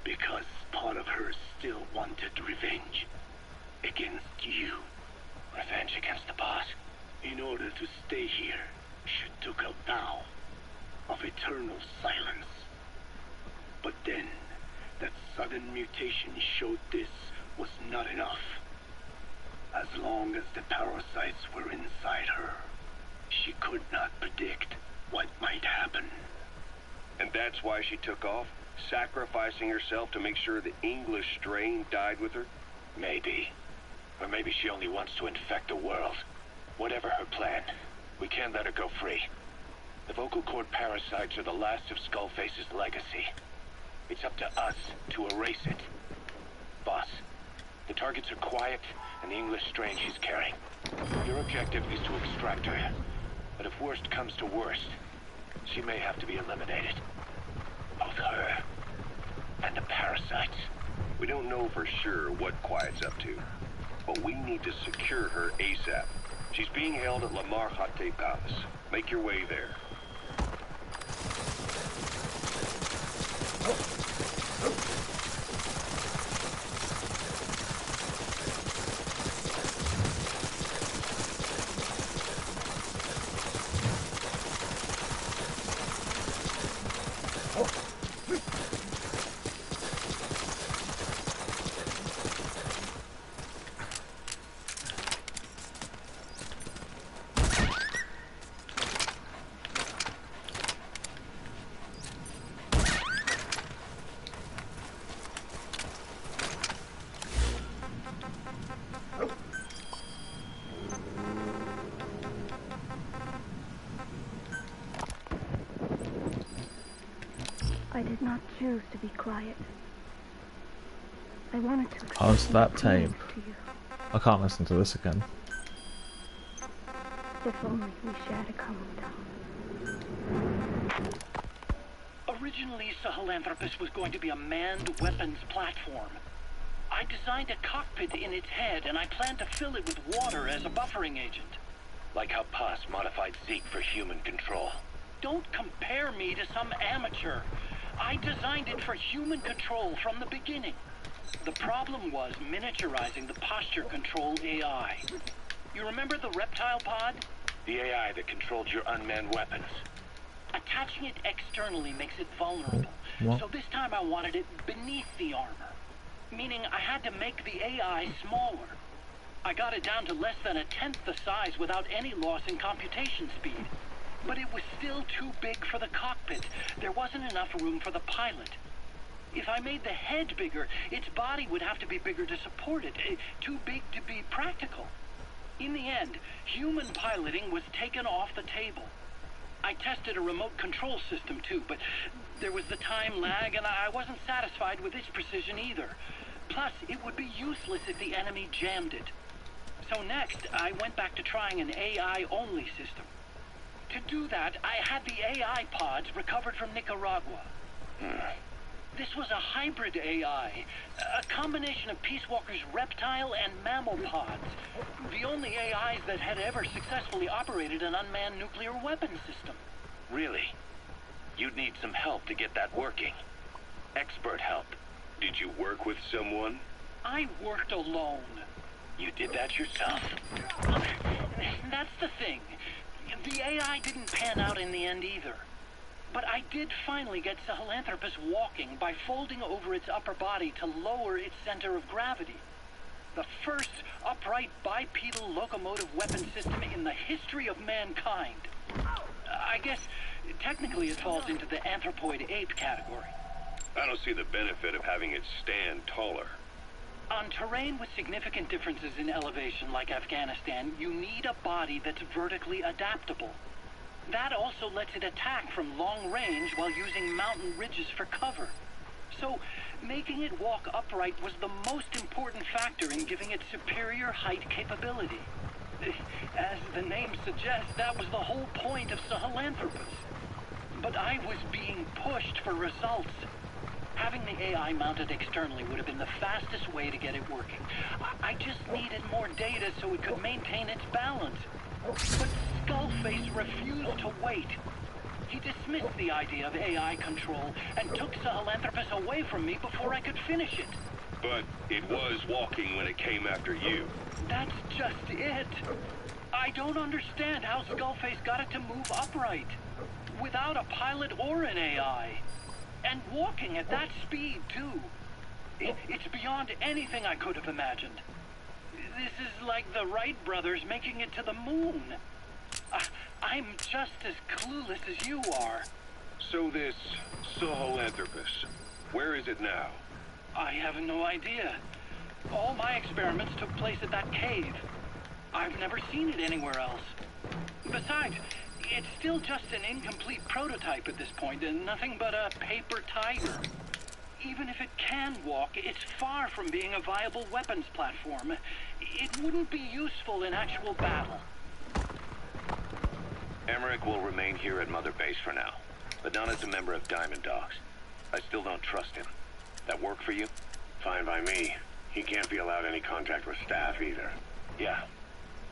Because part of her still wanted revenge. Against you. Revenge against the boss? In order to stay here, she took a vow of eternal silence. But then, that sudden mutation showed this was not enough. As long as the parasites were inside her, she could not predict what might happen. And that's why she took off, sacrificing herself to make sure the English strain died with her? Maybe. Or maybe she only wants to infect the world. Whatever her plan, we can't let her go free. The vocal cord parasites are the last of Skullface's legacy. It's up to us to erase it. Boss, the targets are quiet and the English strain she's carrying. Your objective is to extract her. But if worst comes to worst, she may have to be eliminated. Both her and the parasites. We don't know for sure what Quiet's up to, but we need to secure her ASAP. She's being held at Lamar Khatte Palace. Make your way there. I did not choose to be quiet. I wanted to. How's that tape? I can't listen to this again. If only we shared a common tongue. Originally, Sahelanthropus was going to be a manned weapons platform. I designed a cockpit in its head, and I planned to fill it with water as a buffering agent. Like how Paz modified Zeke for human control. Don't compare me to some amateur. I designed it for human control from the beginning. The problem was miniaturizing the posture control AI. You remember the reptile pod? The AI that controlled your unmanned weapons. Attaching it externally makes it vulnerable. What? So this time I wanted it beneath the armor. Meaning I had to make the AI smaller. I got it down to less than 1/10 the size without any loss in computation speed. But it was still too big for the cockpit. There wasn't enough room for the pilot. If I made the head bigger, its body would have to be bigger to support it. Too big to be practical. In the end, human piloting was taken off the table. I tested a remote control system too, but there was the time lag and I wasn't satisfied with its precision either. Plus, it would be useless if the enemy jammed it. So next, I went back to trying an AI-only system. To do that, I had the AI pods recovered from Nicaragua. This was a hybrid AI, a combination of Peace Walker's reptile and mammal pods. The only AIs that had ever successfully operated an unmanned nuclear weapons system. Really? You'd need some help to get that working. Expert help. Did you work with someone? I worked alone. You did that yourself? That's the thing. The AI didn't pan out in the end either. But I did finally get Sahelanthropus walking by folding over its upper body to lower its center of gravity. The first upright bipedal locomotive weapon system in the history of mankind. I guess technically it falls into the anthropoid ape category. I don't see the benefit of having it stand taller. On terrain with significant differences in elevation like Afghanistan, you need a body that's vertically adaptable. That also lets it attack from long range while using mountain ridges for cover. So, making it walk upright was the most important factor in giving it superior height capability. As the name suggests, that was the whole point of Sahelanthropus. But I was being pushed for results. Having the AI mounted externally would have been the fastest way to get it working. I just needed more data so it could maintain its balance. But Skullface refused to wait. He dismissed the idea of AI control and took Sahelanthropus away from me before I could finish it. But it was walking when it came after you. That's just it. I don't understand how Skullface got it to move upright, without a pilot or an AI. And walking at that speed, too. It's beyond anything I could have imagined. This is like the Wright brothers making it to the moon. I'm just as clueless as you are. So this Sahelanthropus, where is it now? I have no idea. All my experiments took place at that cave. I've never seen it anywhere else. Besides, it's still just an incomplete prototype at this point, and nothing but a paper tiger. Even if it can walk, it's far from being a viable weapons platform. It wouldn't be useful in actual battle. Emmerich will remain here at Mother Base for now, but not as a member of Diamond Dogs. I still don't trust him. That work for you? Fine by me. He can't be allowed any contact with staff either. Yeah.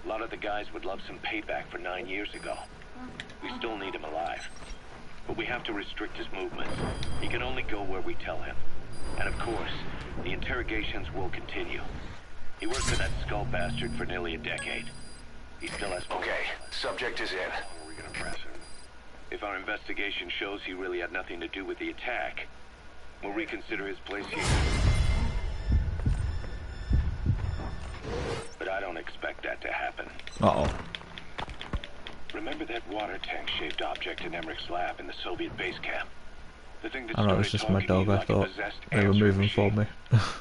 A lot of the guys would love some payback for 9 years ago. We still need him alive. But we have to restrict his movements. He can only go where we tell him. And of course, the interrogations will continue. He worked for that skull bastard for nearly a decade. He still has... Okay, subject is in. Are we gonna press him? If our investigation shows he really had nothing to do with the attack, we'll reconsider his place here. But I don't expect that to happen. Uh-oh. Remember that water tank-shaped object in Emmerich's lab in the Soviet base camp? The thing that I know, it was just my dog, I thought they were moving for me.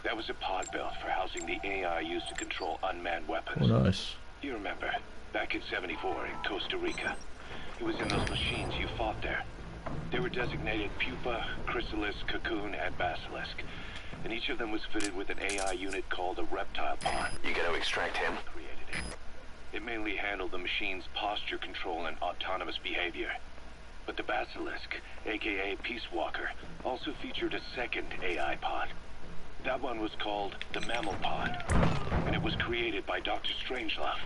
That was a pod built for housing the AI used to control unmanned weapons. Oh, nice. You remember, back in '74 in Costa Rica, it was in those machines you fought there. They were designated Pupa, Chrysalis, Cocoon, and Basilisk. And each of them was fitted with an AI unit called a reptile pod. You gonna extract him? Created it. It mainly handled the machine's posture control and autonomous behavior. But the Basilisk, aka Peace Walker, also featured a second AI pod. That one was called the Mammal Pod, and it was created by Dr. Strangelove.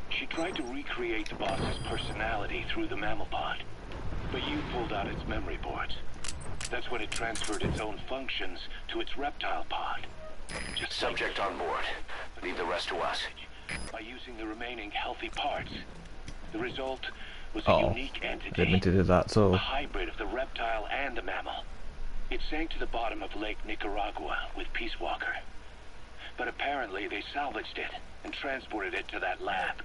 She tried to recreate the boss's personality through the Mammal Pod, but you pulled out its memory boards. That's when it transferred its own functions to its reptile pod. Just subject on board. Leave the rest to us. By using the remaining healthy parts. The result was a unique entity. Didn't mean to do that, so... A hybrid of the reptile and the mammal. It sank to the bottom of Lake Nicaragua with Peace Walker. But apparently they salvaged it and transported it to that lab.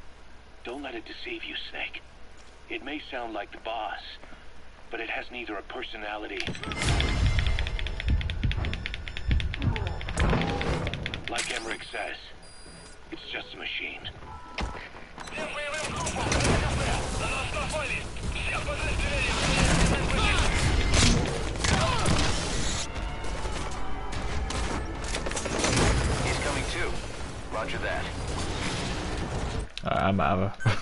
Don't let it deceive you, Snake. It may sound like the boss, but it has neither a personality... Like Emmerich says, it's just a machine. He's coming too. Roger that. I'm out of it.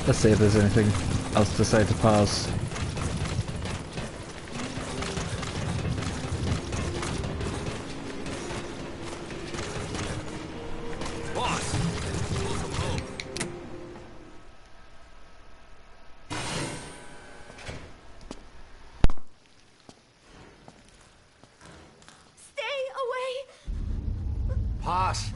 Let's see if there's anything else to say to Paz. Paz!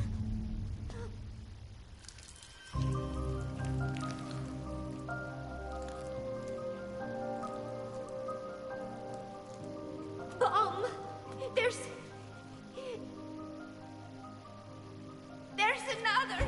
There's another.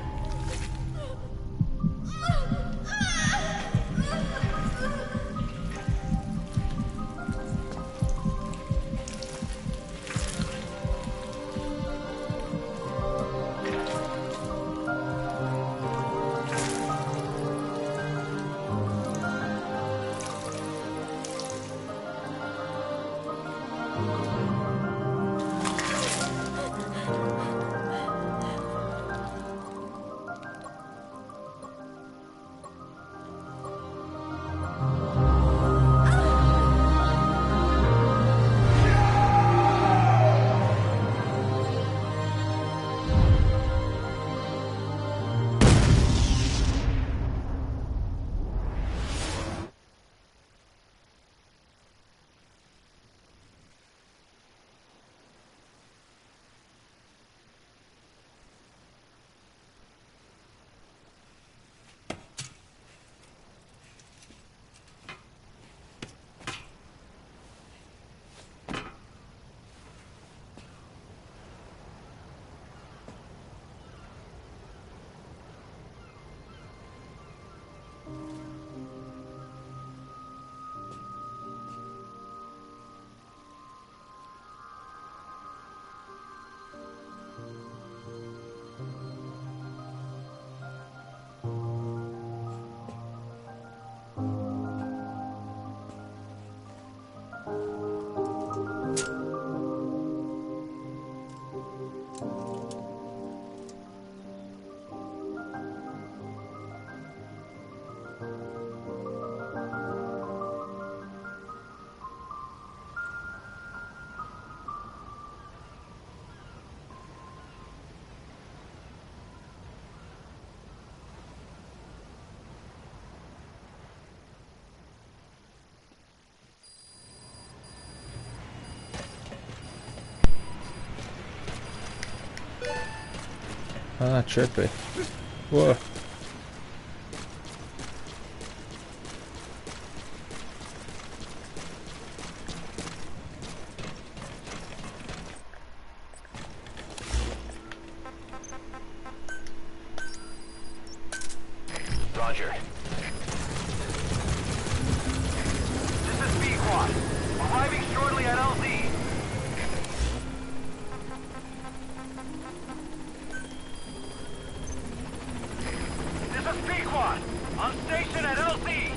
Ah, trippy. Whoa. Roger. This is B-Quad. Arriving shortly at LZ. This is B-Quad. On station at LZ.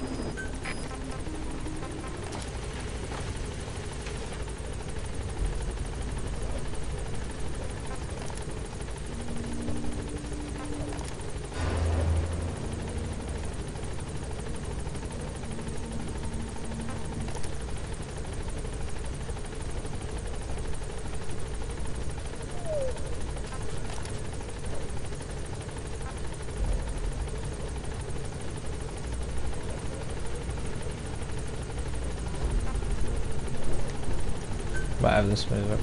Might have this mover.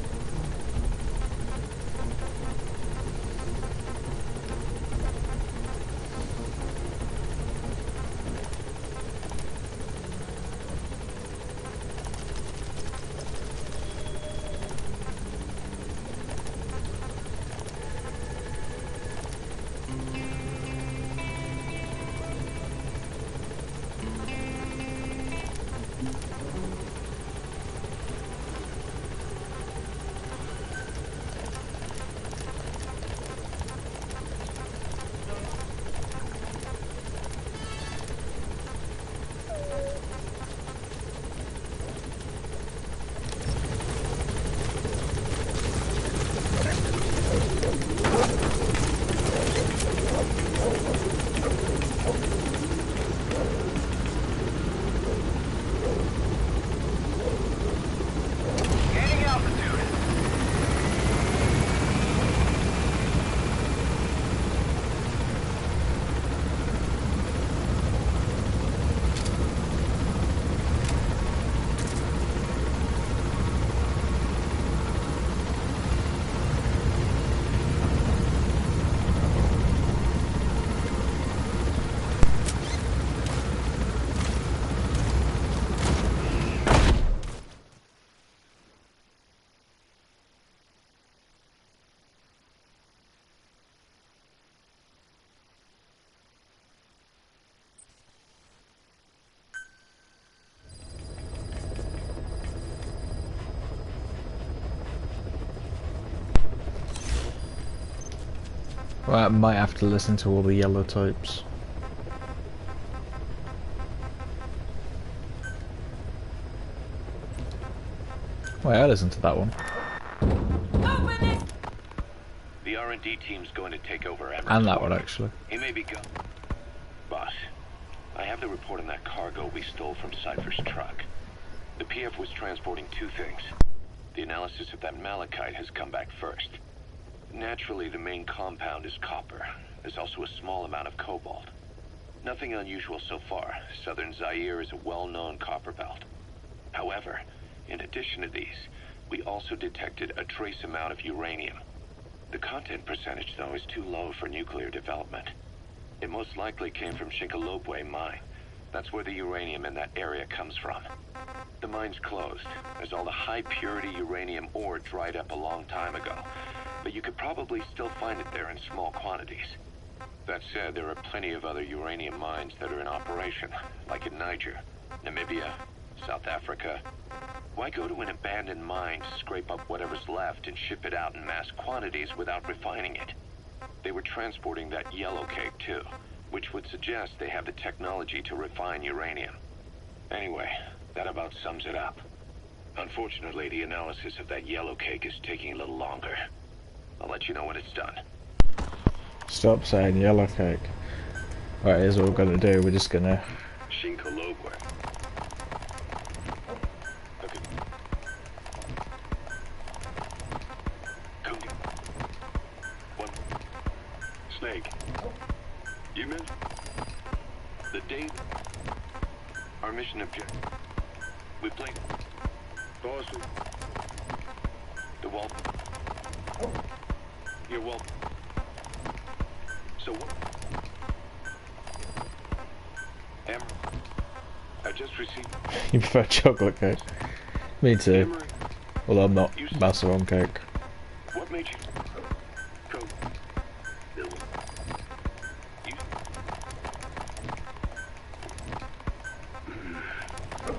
Well, I might have to listen to all the yellow types. Wait, I listened to that one. The R&D team's going to take over Emmer's And that one, actually. He may be gone. Boss, I have the report on that cargo we stole from Cypher's truck. The PF was transporting two things. The analysis of that malachite has come back first. Naturally, the main compound is copper. There's also a small amount of cobalt. Nothing unusual so far. Southern Zaire is a well-known copper belt. However, in addition to these, we also detected a trace amount of uranium. The content percentage, though, is too low for nuclear development. It most likely came from Shinkolobwe mine. That's where the uranium in that area comes from. The mine's closed, as all the high-purity uranium ore dried up a long time ago. But you could probably still find it there in small quantities. That said, there are plenty of other uranium mines that are in operation, like in Niger, Namibia, South Africa. Why go to an abandoned mine to scrape up whatever's left and ship it out in mass quantities without refining it? They were transporting that yellow cake too, which would suggest they have the technology to refine uranium. Anyway, that about sums it up. Unfortunately, the analysis of that yellow cake is taking a little longer. I'll let you know when it's done. Stop saying yellow cake. Right, here's what we're gonna do. We're just gonna... Shinkolobwe. Okay. Cody. One. Snake. You meant? The day... Our mission objective. We played... Boss. The wall... You're welcome. So what? Emmer, I just received... You prefer chocolate cake? Me too. Emery, Although I'm not master on cake. what made you... Cody. You...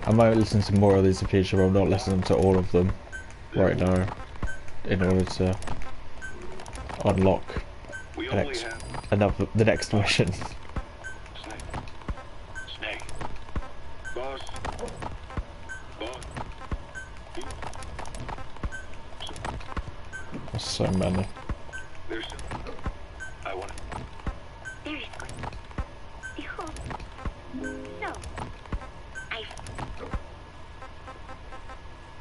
I might listen to more of these in the future, but I'm not listening to all of them right now in order to unlock We the only next, have... the next mission. Snake. Snake. Boss. Boss. There's so many. There's... I want... There is one. Behold. No.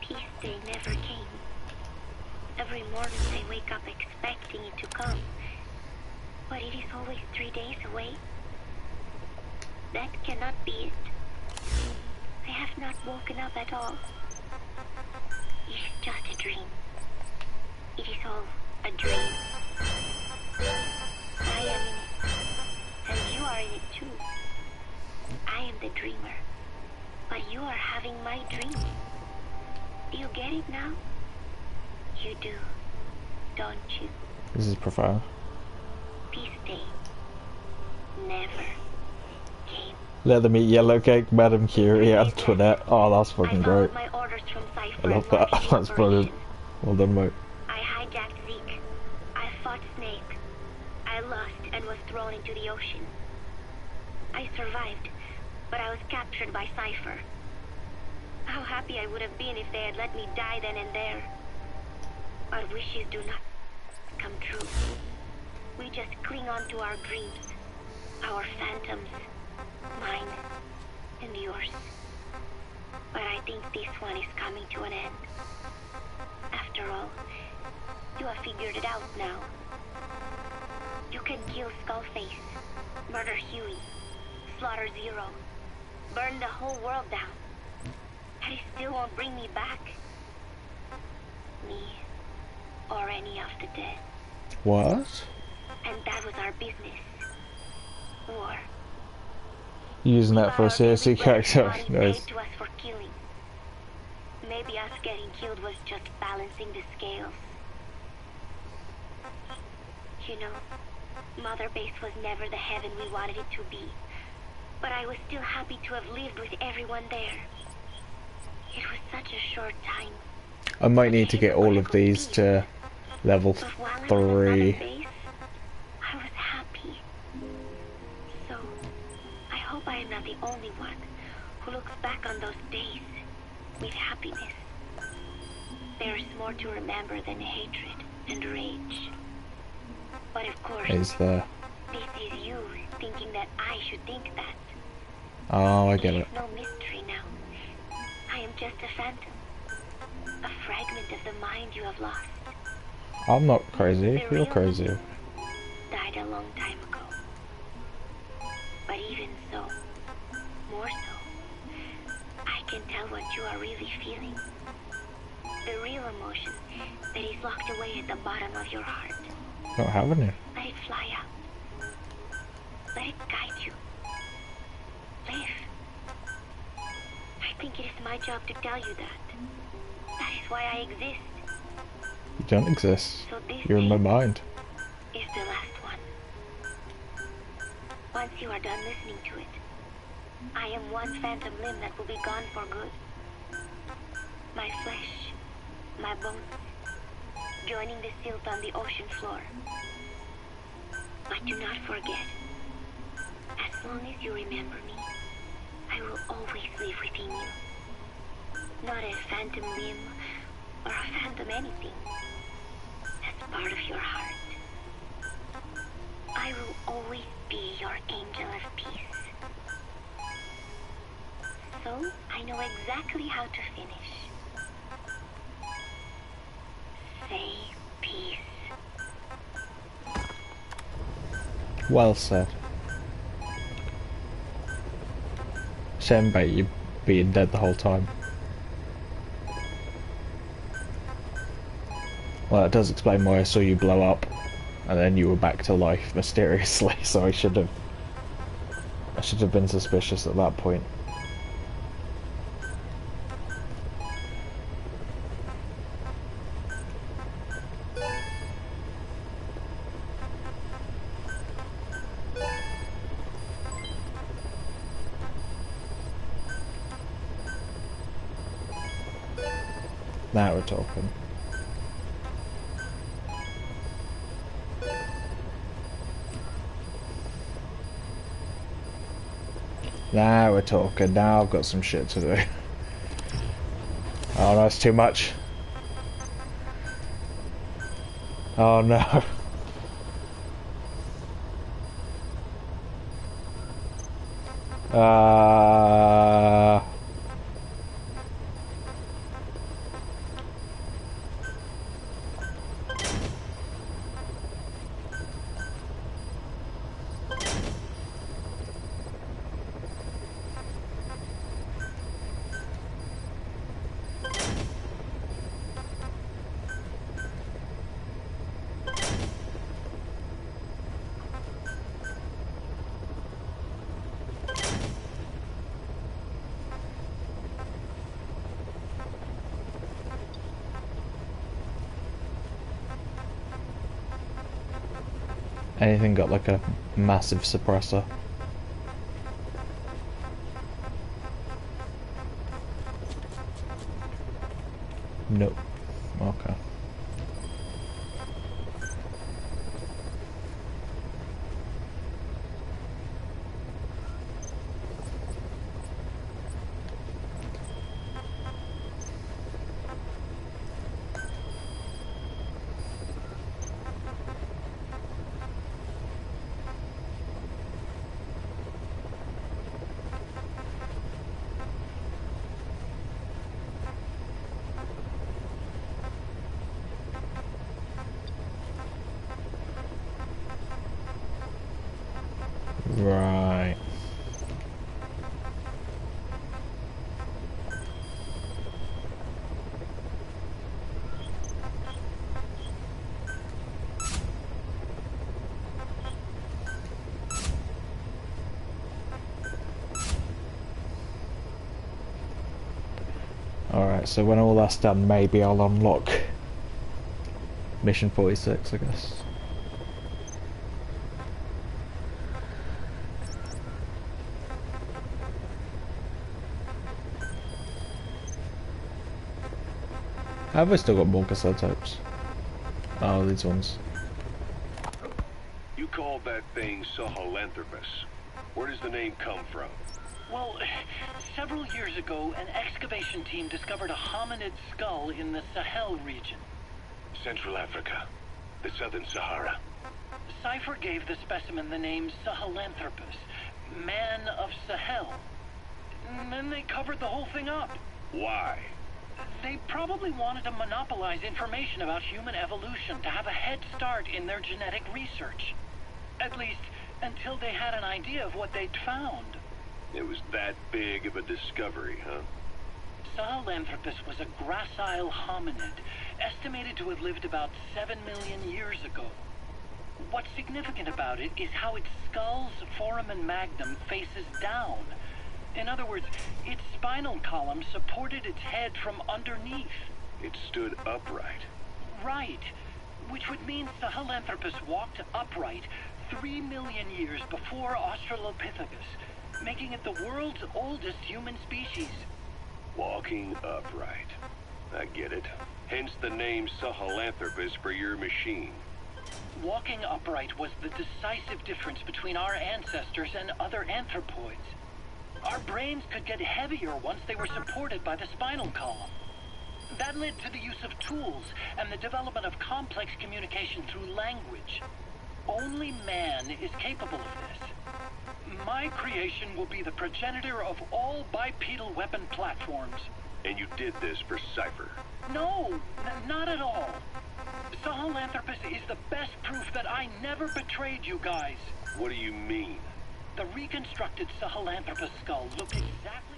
Peace Day never came. Every morning I wake up expecting it to come. But it is always 3 days away. That cannot be it. I have not woken up at all. It is just a dream. It is all a dream. I am in it. And you are in it too. I am the dreamer. But you are having my dream. Do you get it now? You do, don't you? This is profound. Peace Day never came. Let them eat yellow cake, Madame Curie, Antoinette. Oh, that's fucking great. My orders from Cypher I love that. That's brilliant. Well done, mate. I hijacked Zeke. I fought Snake. I lost and was thrown into the ocean. I survived, but I was captured by Cypher. How happy I would have been if they had let me die then and there. Our wishes do not come true. We just cling on to our dreams, our phantoms, mine and yours. But I think this one is coming to an end. After all, you have figured it out now. You can kill Skullface, murder Huey, slaughter Zero, burn the whole world down, and it still won't bring me back. Me, or any of the dead. What? And that was our business. War. Using that for a CSC character. Nice. To us for killing. Maybe us getting killed was just balancing the scales. You know, Mother Base was never the heaven we wanted it to be. But I was still happy to have lived with everyone there. It was such a short time. I might need to get all of these to level 3. I was am not the only one who looks back on those days with happiness. There is more to remember than hatred and rage. But of course, Is there? This is you thinking that I should think that. Oh, I get it. There's no mystery now. I am just a phantom. A fragment of the mind you have lost. I'm not crazy. You're crazy. Died a long time ago. But even so, more so, I can tell what you are really feeling. The real emotion that is locked away at the bottom of your heart. Not having it. Let it fly out. Let it guide you. Live. I think it is my job to tell you that. That is why I exist. You don't exist. So this You're in my mind. Is the last one. Once you are done listening to it, I am one phantom limb that will be gone for good. My flesh, my bones, joining the silt on the ocean floor. But do not forget, as long as you remember me, I will always live within you. Not a phantom limb or a phantom anything. As part of your heart. I will always be your angel of peace. So, I know exactly how to finish. Say peace. Well said. Shame about you being dead the whole time. Well, it does explain why I saw you blow up, and then you were back to life mysteriously. So I should have been suspicious at that point. Now we're talking. Now we're talking. Now I've got some shit to do. Oh no, it's too much. Oh no. Anything got like a massive suppressor? Nope. Okay. Right. Alright, so when all that's done, maybe I'll unlock Mission 46, I guess. Have I still got more cassette tapes? Oh, these ones. You called that thing Sahelanthropus. Where does the the name come from? Well, several years ago, an excavation team discovered a hominid skull in the Sahel region. Central Africa. The Southern Sahara. Cypher gave the specimen the name Sahelanthropus, Man of Sahel. And then they covered the whole thing up. Why? They probably wanted to monopolize information about human evolution to have a head start in their genetic research. At least, until they had an idea of what they'd found. It was that big of a discovery, huh? Sahelanthropus was a gracile hominid, estimated to have lived about 7 million years ago. What's significant about it is how its skull's foramen magnum faces down. In other words, its spinal column supported its head from underneath. It stood upright. Right, which would mean Sahelanthropus walked upright 3 million years before Australopithecus, making it the world's oldest human species. Walking upright. I get it. Hence the name Sahelanthropus for your machine. Walking upright was the decisive difference between our ancestors and other anthropoids. Our brains could get heavier once they were supported by the spinal column. That led to the use of tools and the development of complex communication through language. Only man is capable of this. My creation will be the progenitor of all bipedal weapon platforms. And you did this for Cypher? No, not at all. Sahelanthropus is the best proof that I never betrayed you guys. What do you mean? The reconstructed Sahelanthropus skull looked exactly...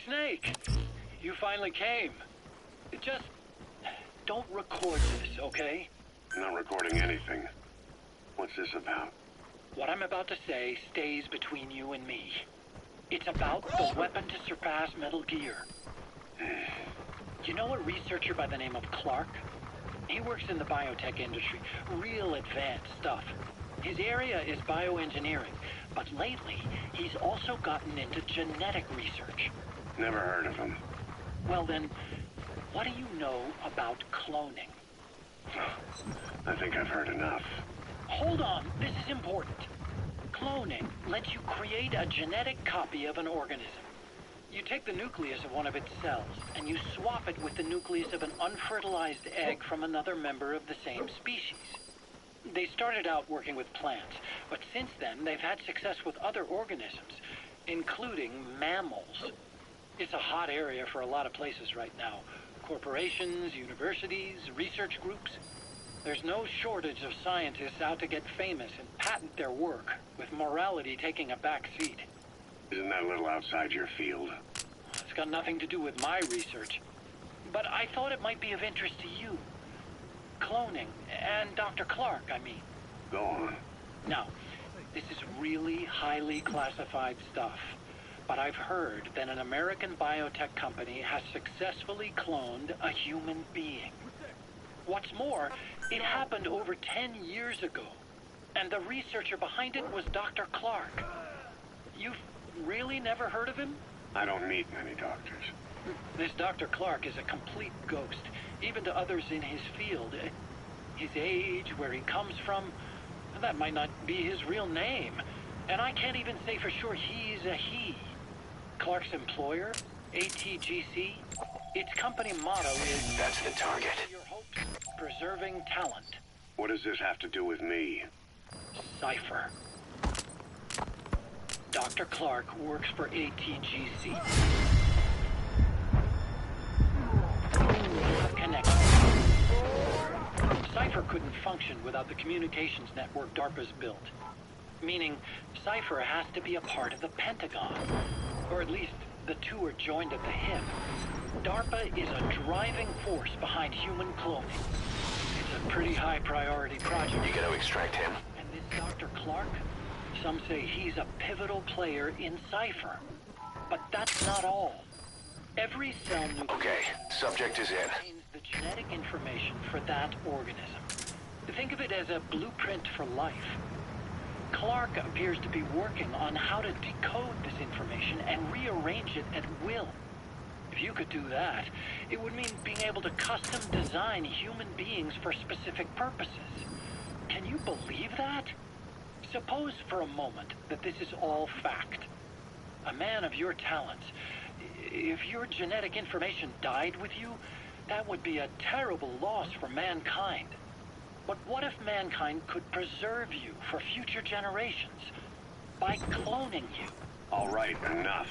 Snake, you finally came. Just don't record this, okay? I'm not recording anything. What's this about? What I'm about to say stays between you and me. It's about the weapon to surpass Metal Gear. You know a researcher by the name of Clark? He works in the biotech industry. Real advanced stuff. His area is bioengineering, but lately he's also gotten into genetic research. Never heard of him. Well then, what do you know about cloning? I think I've heard enough. Hold on, this is important. Cloning lets you create a genetic copy of an organism. You take the nucleus of one of its cells, and you swap it with the nucleus of an unfertilized egg from another member of the same species. They started out working with plants, but since then they've had success with other organisms, including mammals. It's a hot area for a lot of places right now. Corporations, universities, research groups. There's no shortage of scientists out to get famous and patent their work, with morality taking a back seat. Isn't that a little outside your field? It's got nothing to do with my research. But I thought it might be of interest to you. cloning, and Dr. Clark, I mean. Go on. Now, this is really highly classified stuff, but I've heard that an American biotech company has successfully cloned a human being. What's more, it happened over 10 years ago, and the researcher behind it was Dr. Clark. You've really never heard of him? I don't meet many doctors. This Dr. Clark is a complete ghost, even to others in his field. His age, where he comes from, that might not be his real name. And I can't even say for sure he's a he. Clark's employer, ATGC, its company motto is... That's the target. Your hopes, preserving talent. What does this have to do with me? Cypher. Dr. Clark works for ATGC. Connection. Cypher couldn't function without the communications network DARPA's built. Meaning, Cypher has to be a part of the Pentagon. Or at least, the two are joined at the hip. DARPA is a driving force behind human cloning. It's a pretty high priority project. You gotta extract him. And this Dr. Clark? Some say he's a pivotal player in Cypher. But that's not all. Every cell nucleus... Okay, subject is in. ...contains the genetic information for that organism. Think of it as a blueprint for life. Clark appears to be working on how to decode this information and rearrange it at will. If you could do that, it would mean being able to custom design human beings for specific purposes. Can you believe that? Suppose for a moment that this is all fact. A man of your talents, if your genetic information died with you, that would be a terrible loss for mankind. But what if mankind could preserve you for future generations by cloning you? All right, enough.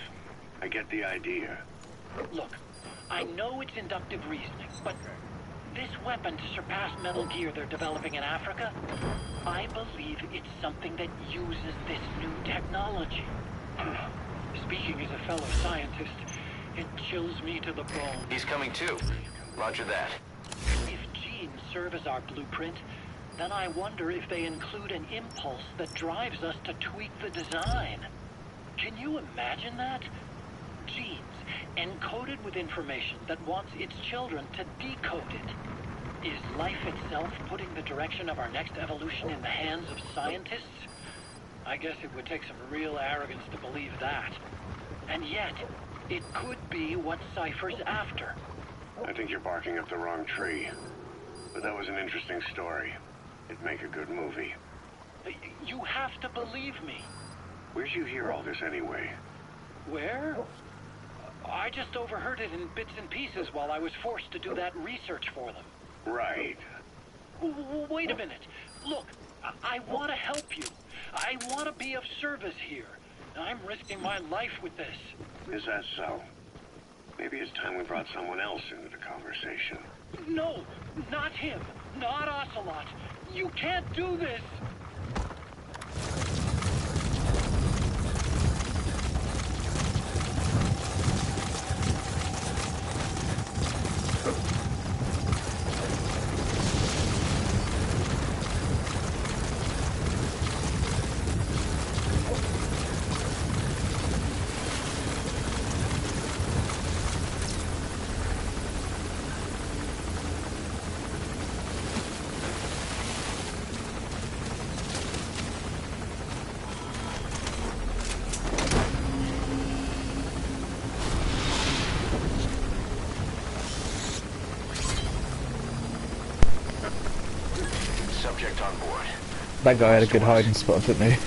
I get the idea. Look, I know it's inductive reasoning, but this weapon to surpass Metal Gear they're developing in Africa, I believe it's something that uses this new technology. Speaking as a fellow scientist, it chills me to the bone. He's coming too. Roger that. If genes serve as our blueprint, then I wonder if they include an impulse that drives us to tweak the design. Can you imagine that? Genes encoded with information that wants its children to decode it. Is life itself putting the direction of our next evolution in the hands of scientists? I guess it would take some real arrogance to believe that. And yet, it could be what Cypher's after. I think you're barking up the wrong tree. But that was an interesting story. It'd make a good movie. You have to believe me. Where'd you hear all this anyway? Where? I just overheard it in bits and pieces while I was forced to do that research for them. Right. Wait a minute. Look, I want to help you. I want to be of service here. I'm risking my life with this. Is that so? Maybe it's time we brought someone else into the conversation. No, not him. Not Ocelot. You can't do this. Subject on board. That guy had a good hiding spot, didn't he?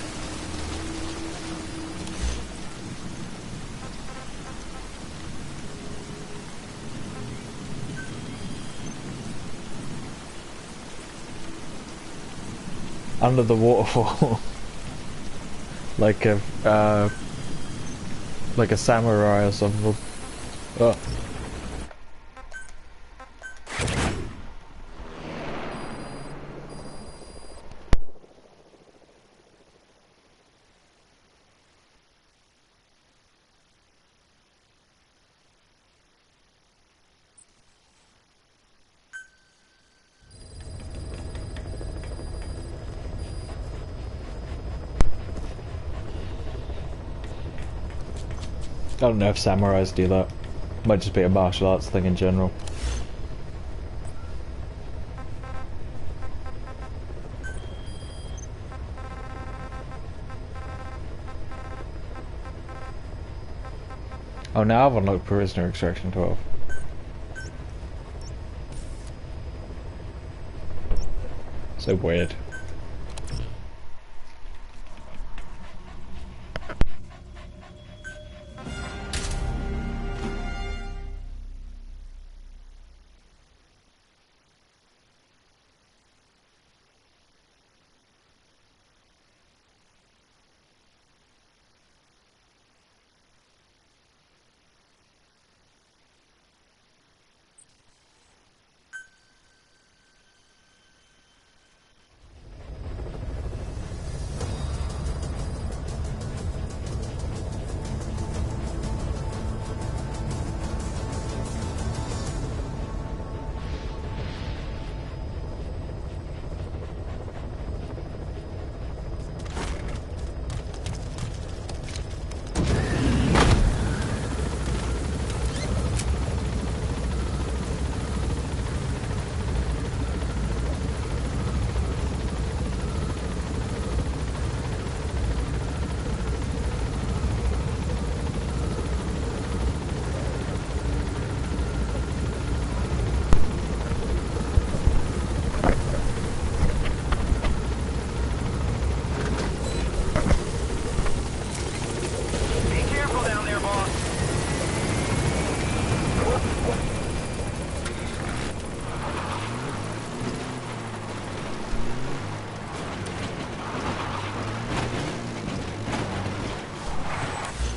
Under the waterfall. like a samurai or something. Oh. don't know if samurais do that. Might just be a martial arts thing in general. Oh, now I've unlocked Prisoner Extraction 12. So weird.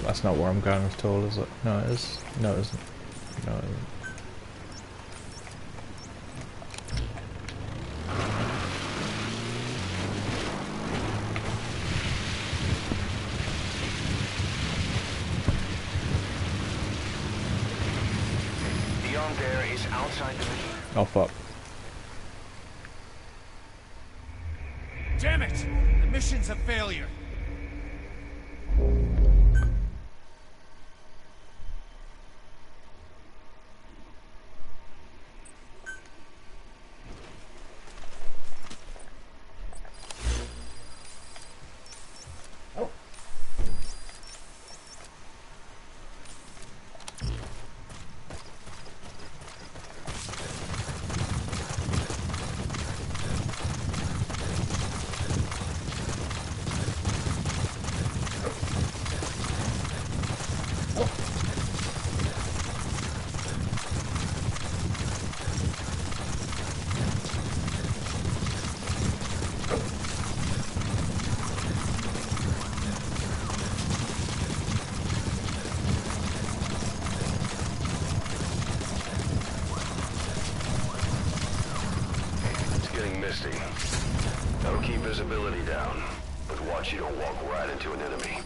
That's not where I'm going at all, is it? No, it is. No, it isn't. No, it isn't. Beyond there is outside the mission. Oh fuck. Damn it! The mission's a failure. That'll keep visibility down, but watch you don't walk right into an enemy.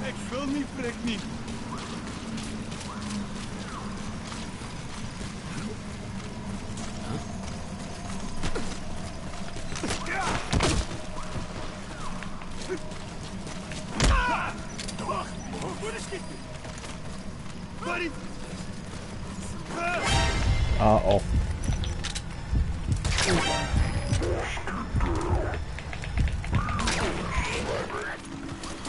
Ik wil niet, Frik niet. Uh-oh.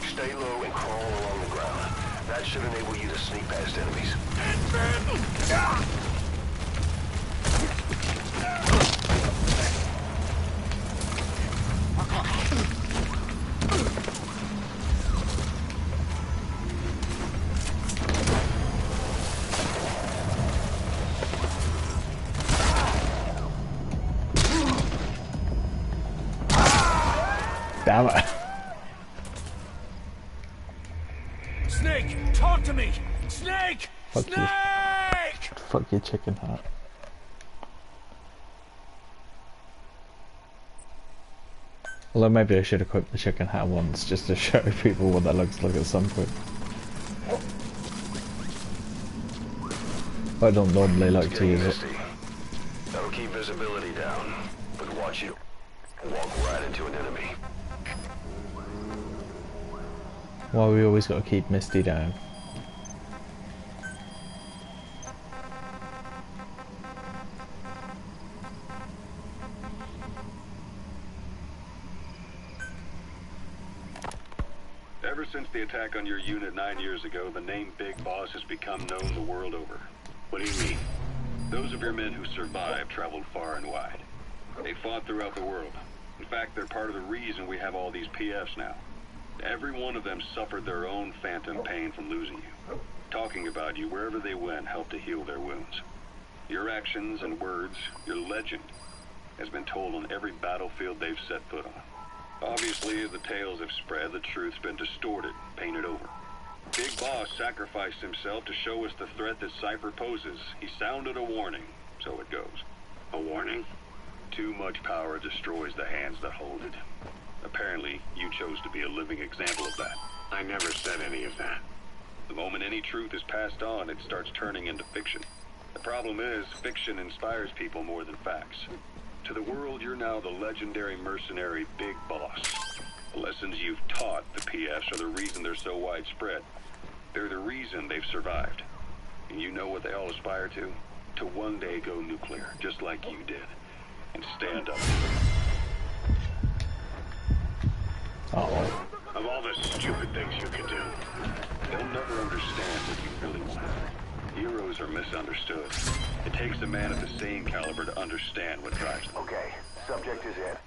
Stay low and crawl along the ground. That That should enable you to sneak past enemies. Damn it. Snake, talk to me! Snake! Fuck Snake! you. Fuck your chicken hat. Although maybe I should equip the chicken hat once just to show people what that looks like at some point. I don't normally like to use it. That'll keep visibility down, but watch you walk right into an enemy. Why we always got to keep Misty down? Ever since the attack on your unit 9 years ago, the name Big Boss has become known the world over. What do you mean? Those of your men who survived traveled far and wide. They fought throughout the world. In fact, they're part of the reason we have all these PFs now. Every one of them suffered their own phantom pain from losing you. Talking about you wherever they went helped to heal their wounds. Your actions and words, your legend, has been told on every battlefield they've set foot on. Obviously, as the tales have spread, the truth's been distorted, painted over. Big Boss sacrificed himself to show us the threat that Cypher poses. He sounded a warning, so it goes. A warning? Too much power destroys the hands that hold it. Apparently, you chose to be a living example of that. I never said any of that. The moment any truth is passed on, it starts turning into fiction. The problem is, fiction inspires people more than facts. To the world, you're now the legendary mercenary Big Boss. The lessons you've taught the PFs are the reason they're so widespread. They're the reason they've survived. And you know what they all aspire to? To one day go nuclear, just like you did. And stand up. Uh-oh. Of all the stupid things you can do, they'll never understand what you really want. Heroes are misunderstood. It takes a man of the same caliber to understand what drives them. Okay, subject is in.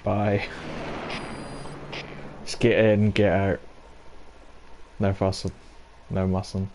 Bye. Just get in, get out. No fussing. No mussing.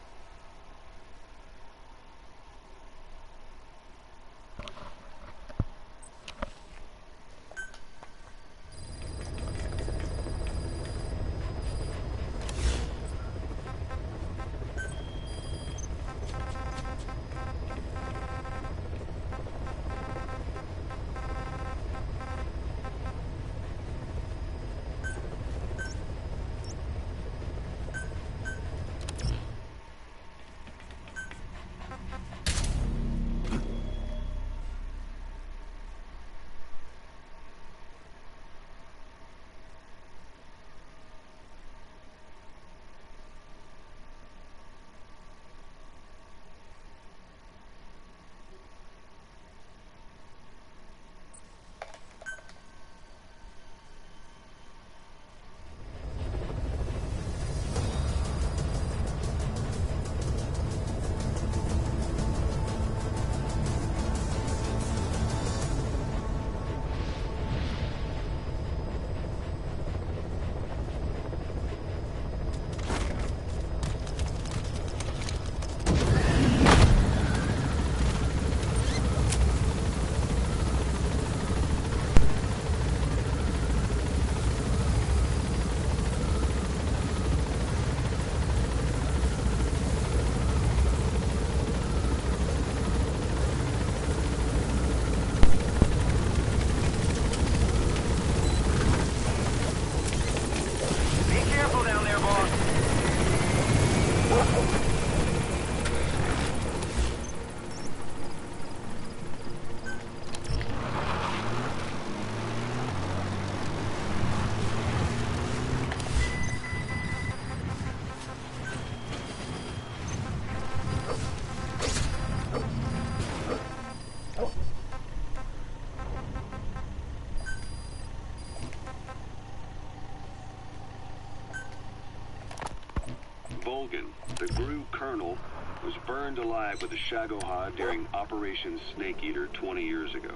Volgan, the GRU colonel, was burned alive with a Shagohod during Operation Snake Eater 20 years ago.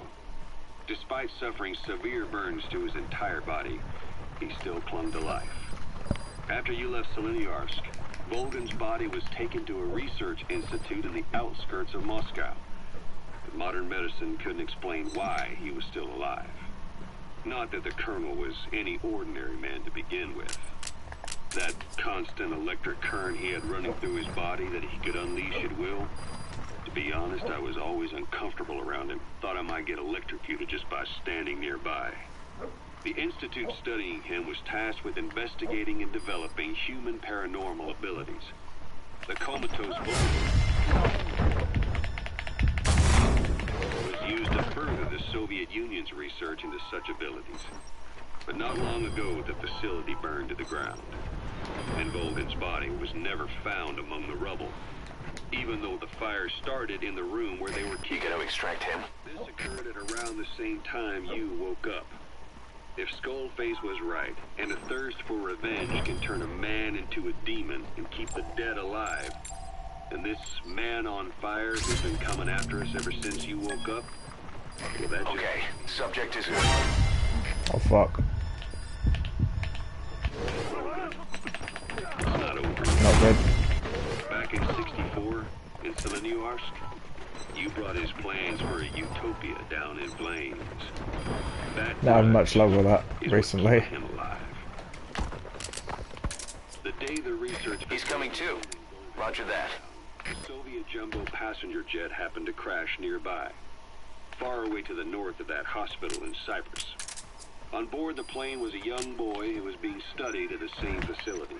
Despite suffering severe burns to his entire body, he still clung to life. After you left Seleniarsk, Volgan's body was taken to a research institute in the outskirts of Moscow. But modern medicine couldn't explain why he was still alive. Not that the colonel was any ordinary man to begin with. That constant electric current he had running through his body that he could unleash at will. To be honest, I was always uncomfortable around him. Thought I might get electrocuted just by standing nearby. The institute studying him was tasked with investigating and developing human paranormal abilities. The comatose Volgan was used to further the Soviet Union's research into such abilities. But not long ago, the facility burned to the ground, and Volgan's body was never found among the rubble, even though the fire started in the room where they were keeping him. You gonna extract him? This occurred at around the same time you woke up. If Skullface was right, and a thirst for revenge can turn a man into a demon and keep the dead alive, then this man on fire who's been coming after us ever since you woke up, well, that's okay. Subject is... Oh fuck. It's not over. Not good. Back in 64, in Seleniarsk, you brought his plans for a utopia down in flames. That Not having much luck with that recently. him alive. The day the research... He's coming too. Roger that. The Soviet jumbo passenger jet happened to crash nearby, far away to the north of that hospital in Cyprus. On board the plane was a young boy who was being studied at the same facility.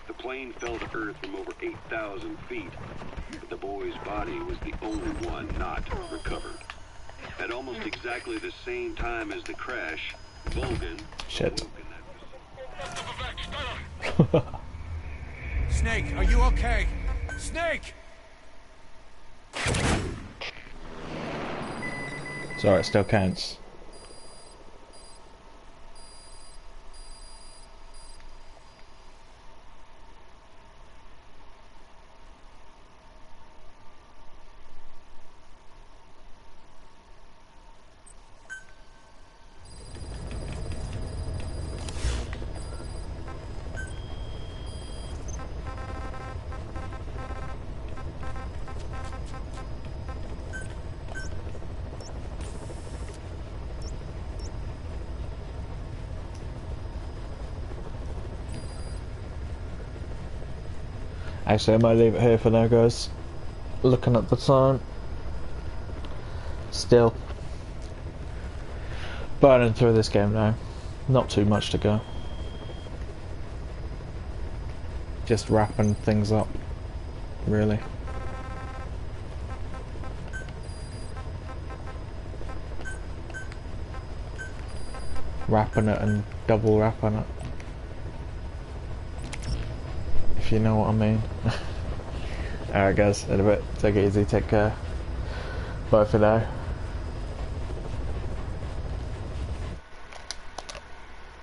The plane fell to Earth from over 8,000 feet, but the boy's body was the only one not recovered. At almost exactly the same time as the crash, Volgan... Shit. Snake, are you okay? Snake! Sorry, it still counts. Actually, I might leave it here for now, guys. Looking at the time. Still burning through this game now. Not too much to go. Just wrapping things up, really. Wrapping it and double wrapping it. You know what I mean. Alright guys, in a bit. Take it easy, take care. Bye for now.